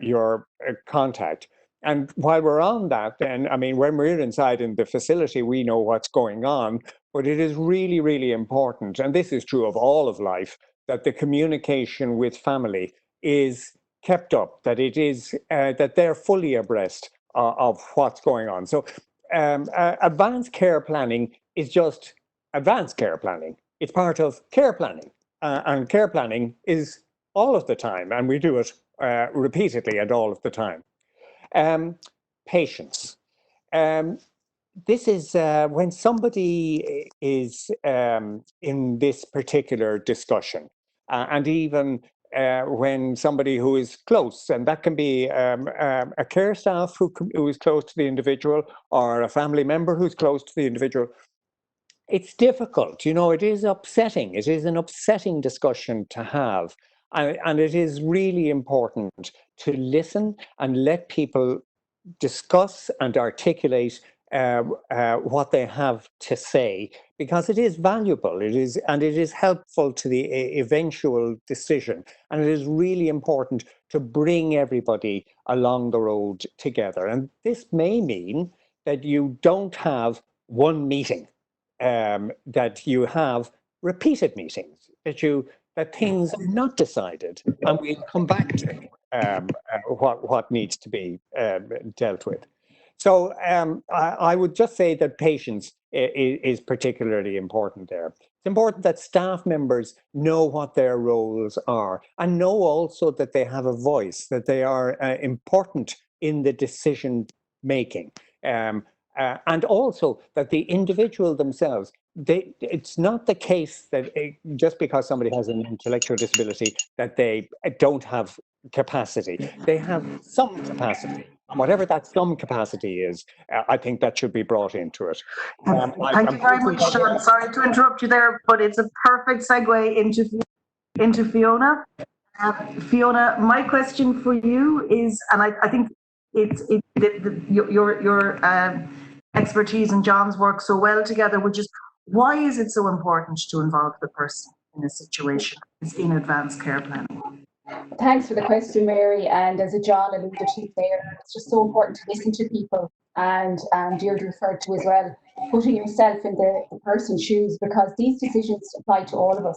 your contact. And while we're on that, then, I mean, when we're inside in the facility, we know what's going on, but it is really, really important, and this is true of all of life, that the communication with family is kept up, that it is that they're fully abreast of what's going on. So advanced care planning is just advanced care planning. It's part of care planning, and care planning is all of the time, and we do it repeatedly and all of the time. Patience. This is when somebody is in this particular discussion, and even when somebody who is close, and that can be a care staff who is close to the individual, or a family member who's close to the individual. It's difficult, you know, it is upsetting. It is an upsetting discussion to have. And it is really important to listen and let people discuss and articulate what they have to say, because it is valuable, it is helpful to the eventual decision, and it is really important to bring everybody along the road together. And this may mean that you don't have one meeting, that you have repeated meetings, that things are not decided, and we'll come back to what needs to be dealt with. So I would just say that patience is particularly important there. It's important that staff members know what their roles are, and know also that they have a voice, that they are important in the decision making. And also that the individual themselves, it's not the case that just because somebody has an intellectual disability that they don't have capacity. They have some capacity. And whatever that some capacity is, I think that should be brought into it. Thank you very much, Sean. Sorry to interrupt you there, but it's a perfect segue into Fiona. Fiona, my question for you is, and I think your expertise and John's work so well together, which is, why is it so important to involve the person in a situation in advanced care planning? Thanks for the question, Mary. And as John alluded to there, it's just so important to listen to people, and Deirdre referred to as well, putting yourself in the person's shoes, because these decisions apply to all of us,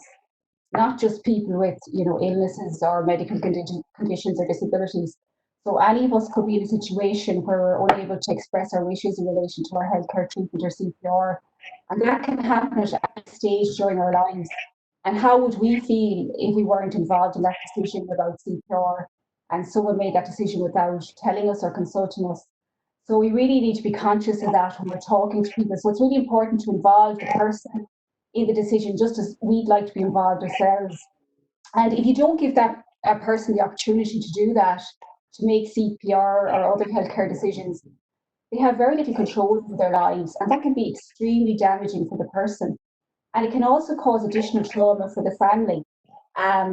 not just people with illnesses or medical conditions or disabilities. So any of us could be in a situation where we're unable to express our wishes in relation to our healthcare treatment or CPR, and that can happen at any stage during our lives. And how would we feel if we weren't involved in that decision about CPR, and someone made that decision without telling us or consulting us? So we really need to be conscious of that when we're talking to people. So it's really important to involve the person in the decision, just as we'd like to be involved ourselves. And if you don't give that person the opportunity to do that, to make CPR or other healthcare decisions, they have very little control over their lives, and that can be extremely damaging for the person. And it can also cause additional trauma for the family.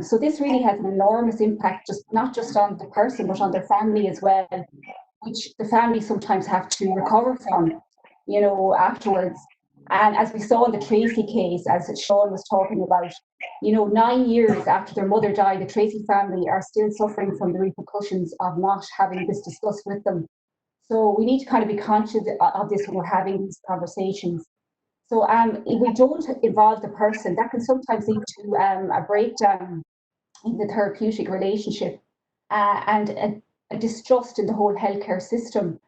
So this really has an enormous impact, not just on the person, but on their family as well, which the family sometimes have to recover from, afterwards. And as we saw in the Tracy case, as Sean was talking about, 9 years after their mother died, the Tracy family are still suffering from the repercussions of not having this discussed with them. So we need to kind of be conscious of this when we're having these conversations. So if we don't involve the person, that can sometimes lead to a breakdown in the therapeutic relationship and a distrust in the whole healthcare system.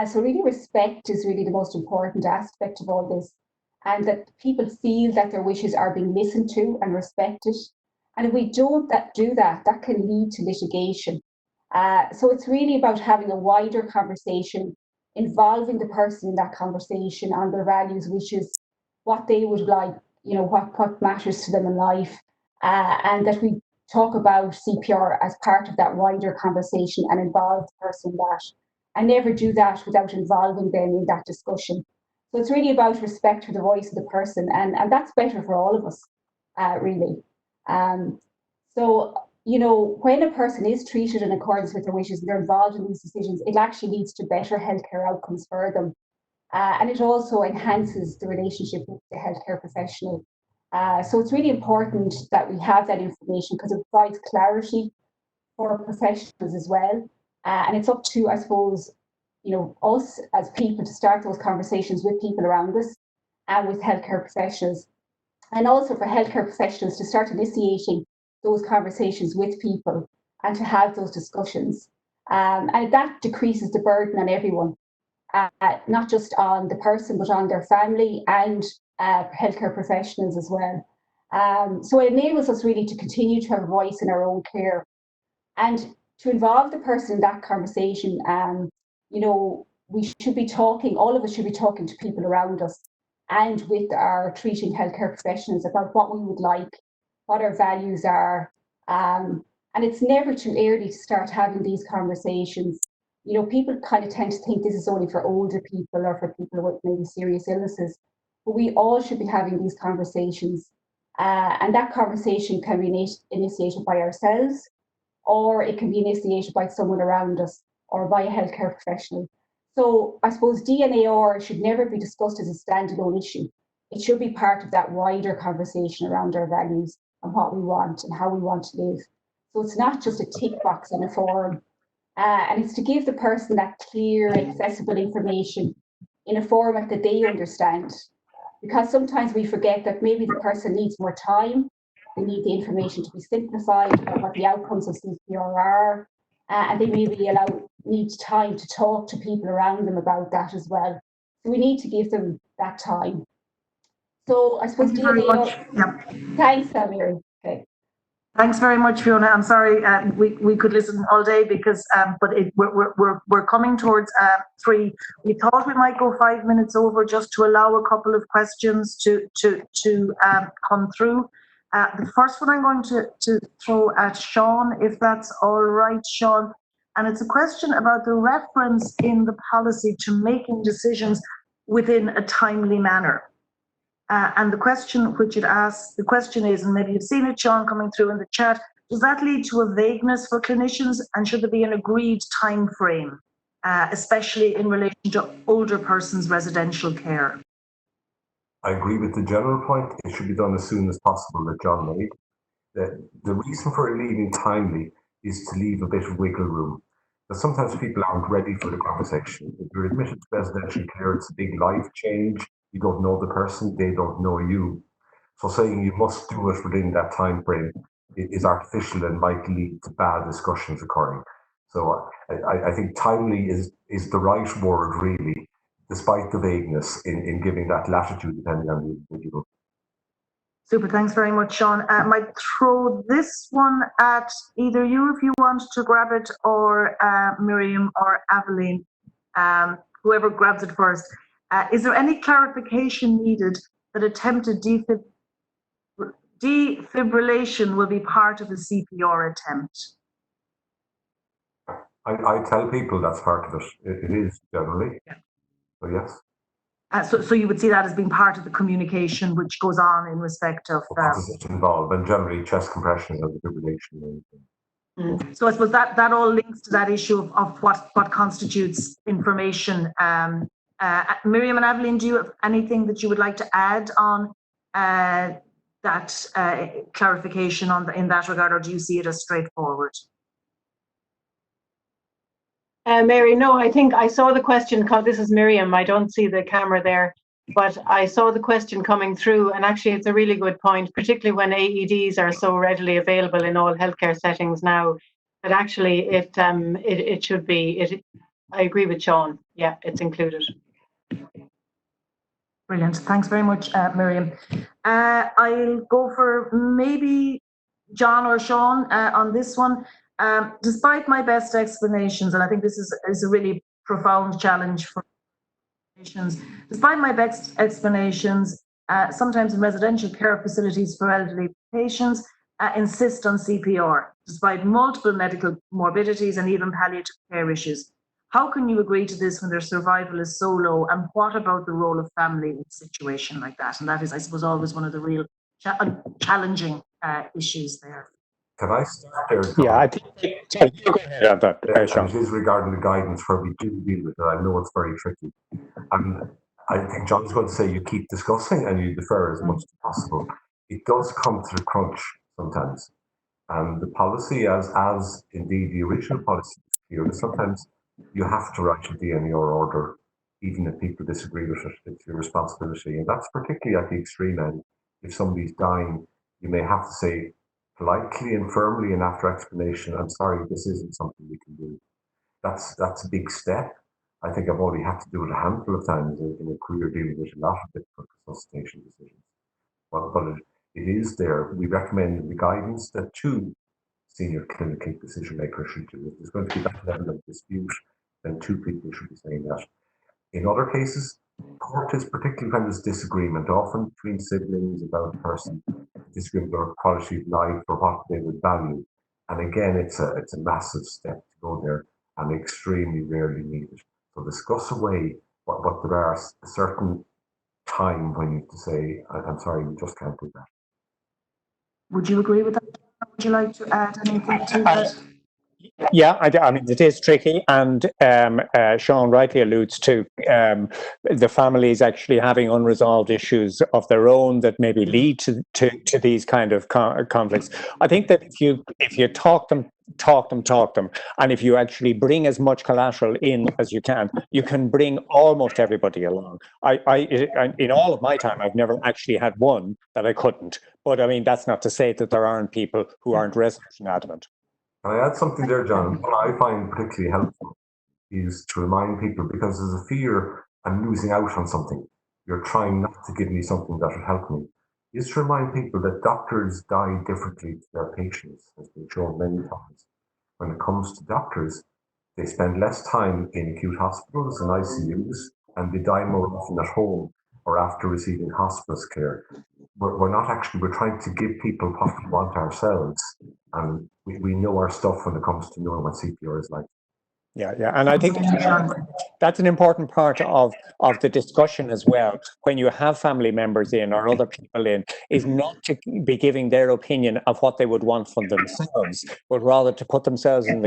So really respect is really the most important aspect of all this, and that people feel that their wishes are being listened to and respected. And if we don't do that, that can lead to litigation. So it's really about having a wider conversation, involving the person in that conversation on their values, wishes, what they would like, what matters to them in life, and that we talk about CPR as part of that wider conversation and involve the person in that, and never do that without involving them in that discussion. So it's really about respect for the voice of the person, and that's better for all of us, really. So when a person is treated in accordance with their wishes and they're involved in these decisions, it actually leads to better healthcare outcomes for them. And it also enhances the relationship with the healthcare professional. So it's really important that we have that information, because it provides clarity for professionals as well. And it's up to, I suppose, us as people to start those conversations with people around us and with healthcare professionals. And also for healthcare professionals to start initiating those conversations with people and to have those discussions. And that decreases the burden on everyone. Not just on the person, but on their family and healthcare professionals as well. So it enables us really to continue to have a voice in our own care, and to involve the person in that conversation. We should be talking, all of us should be talking to people around us and with our treating healthcare professionals about what we would like, what our values are. And it's never too early to start having these conversations. People kind of tend to think this is only for older people or for people with maybe serious illnesses, but we all should be having these conversations. And that conversation can be initiated by ourselves, or it can be initiated by someone around us or by a healthcare professional. So I suppose DNAR should never be discussed as a standalone issue. It should be part of that wider conversation around our values and what we want and how we want to live. So it's not just a tick box on a form, and it's to give the person that clear, accessible information in a format that they understand. Because sometimes we forget that maybe the person needs more time, they need the information to be simplified about what the outcomes of CPR are, and they maybe need time to talk to people around them about that as well. So we need to give them that time. So I suppose Thank you very much. Thanks, Mary. Okay. Thanks very much, Fiona. I'm sorry we could listen all day because, but we're coming towards 3. We thought we might go 5 minutes over just to allow a couple of questions to come through. The first one I'm going to throw at Sean, if that's all right, Sean. And it's a question about the reference in the policy to making decisions within a timely manner. And the question which it asks, the question is, and maybe you've seen it, Sean, coming through in the chat, does that lead to a vagueness for clinicians, and should there be an agreed time frame, especially in relation to older persons' residential care? I agree with the general point. It should be done as soon as possible that John made. The reason for it leaving timely is to leave a bit of wiggle room. But sometimes people aren't ready for the conversation. If you're admitted to residential care, it's a big life change. You don't know the person, they don't know you. So saying you must do it within that time frame is artificial and might lead to bad discussions occurring. So I think timely is the right word, really, despite the vagueness in giving that latitude depending on the individual. Super, thanks very much, Sean. I might throw this one at either you if you want to grab it, or Miriam or Aveline, whoever grabs it first. Is there any clarification needed that attempted defibrillation will be part of the CPR attempt? I tell people that's part of it. It is generally. Yeah. So yes. So you would see that as being part of the communication which goes on in respect of what is it involved, and generally chest compressions and defibrillation. So I suppose that all links to that issue of what constitutes information. Miriam and Aveline, do you have anything that you would like to add on that clarification in that regard, or do you see it as straightforward? Mary, no, I think I saw the question. This is Miriam. I don't see the camera there, but I saw the question coming through, and actually it's a really good point, particularly when AEDs are so readily available in all healthcare settings now, that actually it should be. I agree with Sean. Yeah, it's included. Brilliant. Thanks very much, Miriam. I'll go for maybe John or Sean on this one. Despite my best explanations, and I think this is a really profound challenge for clinicians, despite my best explanations, sometimes in residential care facilities for elderly patients, insist on CPR, despite multiple medical morbidities and even palliative care issues. How can you agree to this when their survival is so low? And what about the role of family in a situation like that? And that is, I suppose, always one of the real challenging issues there. Can I start there? Yeah, I think you go ahead on that. And it is regarding the guidance where we do deal with it. I know it's very tricky. And I think John's going to say you keep discussing and you defer as much as possible. It does come to the crunch sometimes. And the policy, as indeed the original policy is clear, sometimes you have to write a DNAR order, even if people disagree with it. It's your responsibility. And that's particularly at the extreme end. If somebody's dying, you may have to say politely and firmly and after explanation, I'm sorry, this isn't something we can do. That's a big step. I think I've only had to do it a handful of times in a career dealing with a lot of difficult resuscitation decisions. But it is there. We recommend in the guidance that 2 senior clinical decision makers should do it. There's going to be that level of dispute, then 2 people should be saying that. In other cases, court is particularly when there's disagreement, often between siblings about a person, disagreement about quality of life or what they would value. And again, it's a massive step to go there and extremely rarely needed. So discuss away, but there are a certain time when you have to say, I'm sorry, we just can't do that. Would you agree with that? Would you like to add anything to that? Yeah, I mean, it is tricky, and Sean rightly alludes to the families actually having unresolved issues of their own that maybe lead to these kind of conflicts. I think that if you talk them, and if you actually bring as much collateral in as you can bring almost everybody along. In all of my time, I've never actually had one that I couldn't. But I mean, that's not to say that there aren't people who aren't resolution adamant. Can I add something there, John? What I find particularly helpful is to remind people, because there's a fear I'm losing out on something. You're trying not to give me something that will help me. Is to remind people that doctors die differently to their patients, as been shown many times. When it comes to doctors, they spend less time in acute hospitals and ICUs, and they die more often at home or after receiving hospice care. We're not actually, we're trying to give people what we want ourselves, and we know our stuff when it comes to knowing what CPR is like. Yeah, and I think that's an important part of the discussion as well. When you have family members in or other people in, is not to be giving their opinion of what they would want from themselves, but rather to put themselves in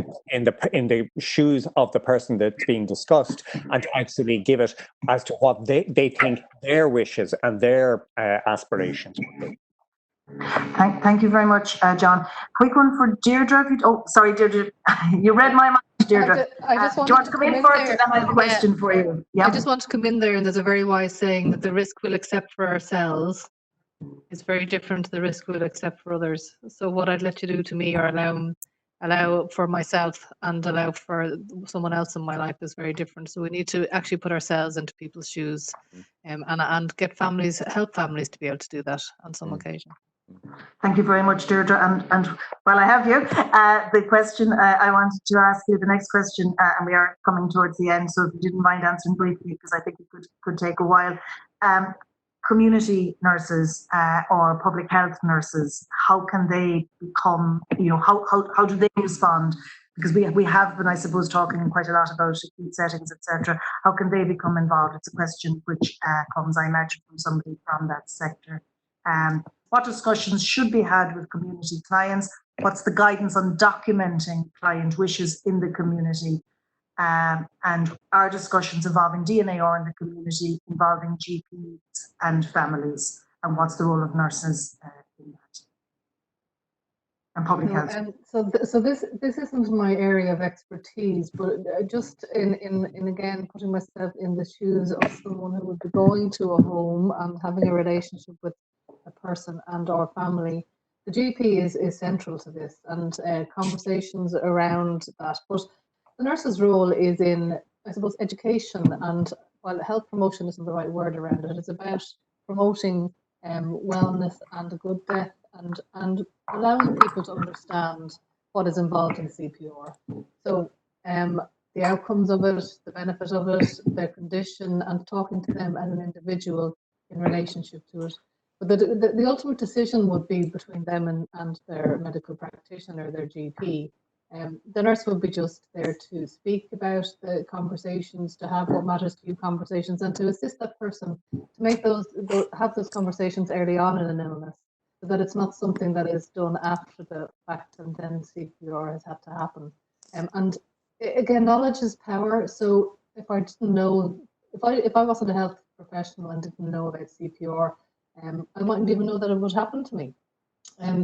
the shoes of the person that's being discussed, and to actually give it as to what they think their wishes and their aspirations would be. Thank you very much, John. Quick one for Deirdre. Sorry, Deirdre, you read my mind, Deirdre. I just do you want to come in first, and then I have a question for you? Yeah. I just want to come in there, and there's a very wise saying that the risk we'll accept for ourselves is very different to the risk we'll accept for others. So what I'd let you do to me, or allow for myself and allow for someone else in my life, is very different. So we need to actually put ourselves into people's shoes, and help families to be able to do that on some occasion. Thank you very much, Deirdre. And while I have you, the question I wanted to ask you, the next question, and we are coming towards the end, so if you didn't mind answering briefly, because I think it could take a while. Community nurses or public health nurses, how can they become, how do they respond? Because we have been, I suppose, talking quite a lot about acute settings, etc. How can they become involved? It's a question which comes, I imagine, from somebody from that sector. What discussions should be had with community clients? What's the guidance on documenting client wishes in the community? And are discussions involving DNAR in the community, involving GPs and families? And what's the role of nurses in that? And public health. So this isn't my area of expertise, but just in again putting myself in the shoes of someone who would be going to a home and having a relationship with a person and or family, the GP is central to this, and conversations around that. But the nurse's role is in, I suppose, education, and while health promotion isn't the right word around it, it's about promoting wellness and a good death, and allowing people to understand what is involved in CPR. So the outcomes of it, the benefit of it, their condition, and talking to them as an individual in relationship to it. But the ultimate decision would be between them and their medical practitioner, their GP. The nurse would be just there to speak about the conversations, to have what matters to you conversations, and to assist that person to make have those conversations early on in an illness, so that it's not something that is done after the fact and then CPR has had to happen. And again, knowledge is power. So if I didn't know, if I wasn't a health professional and didn't know about CPR, I mightn't even know that it would happen to me.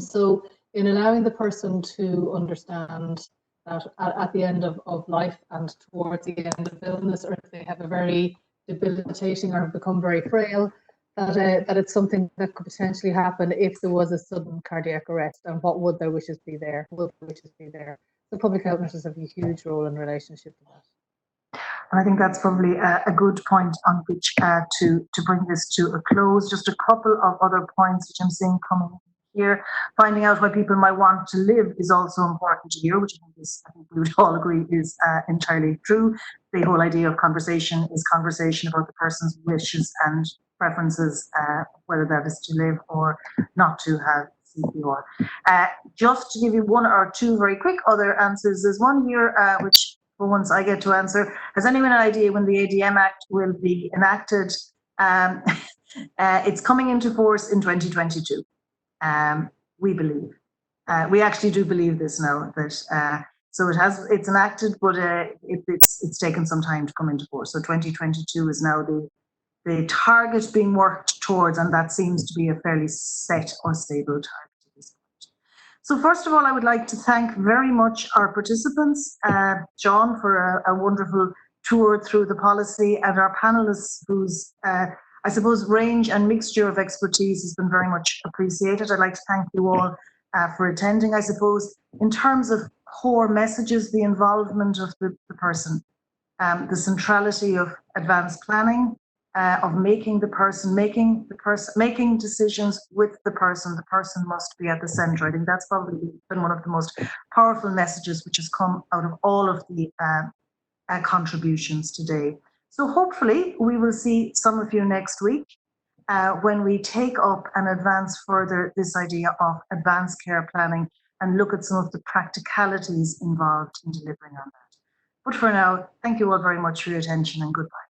So in allowing the person to understand that at the end of life and towards the end of illness, or if they have a very debilitating or have become very frail, that it's something that could potentially happen if there was a sudden cardiac arrest, and what would their wishes be there? Would their wishes be there? So public health nurses have a huge role in relationship to that. And I think that's probably a good point on which to bring this to a close. Just a couple of other points which I'm seeing coming here. Finding out why people might want to live is also important to hear, which I think we would all agree is entirely true. The whole idea of conversation is conversation about the person's wishes and preferences, whether that is to live or not to have CPR. Just to give you one or two very quick other answers, there's one here which for once I get to answer. Has anyone an idea when the ADM Act will be enacted? It's coming into force in 2022. We believe. We actually do believe this now, that So it's enacted, but it's taken some time to come into force. So 2022 is now the target being worked towards, and that seems to be a fairly set or stable target at this point. So first of all, I would like to thank very much our participants, John, for a wonderful tour through the policy, and our panelists whose, I suppose, range and mixture of expertise has been very much appreciated. I'd like to thank you all for attending. I suppose in terms of core messages, the involvement of the person, the centrality of advanced planning, of making decisions with the person. The person must be at the centre. I think that's probably been one of the most powerful messages which has come out of all of the contributions today. So hopefully we will see some of you next week when we take up and advance further this idea of advanced care planning and look at some of the practicalities involved in delivering on that. But for now, thank you all very much for your attention and goodbye.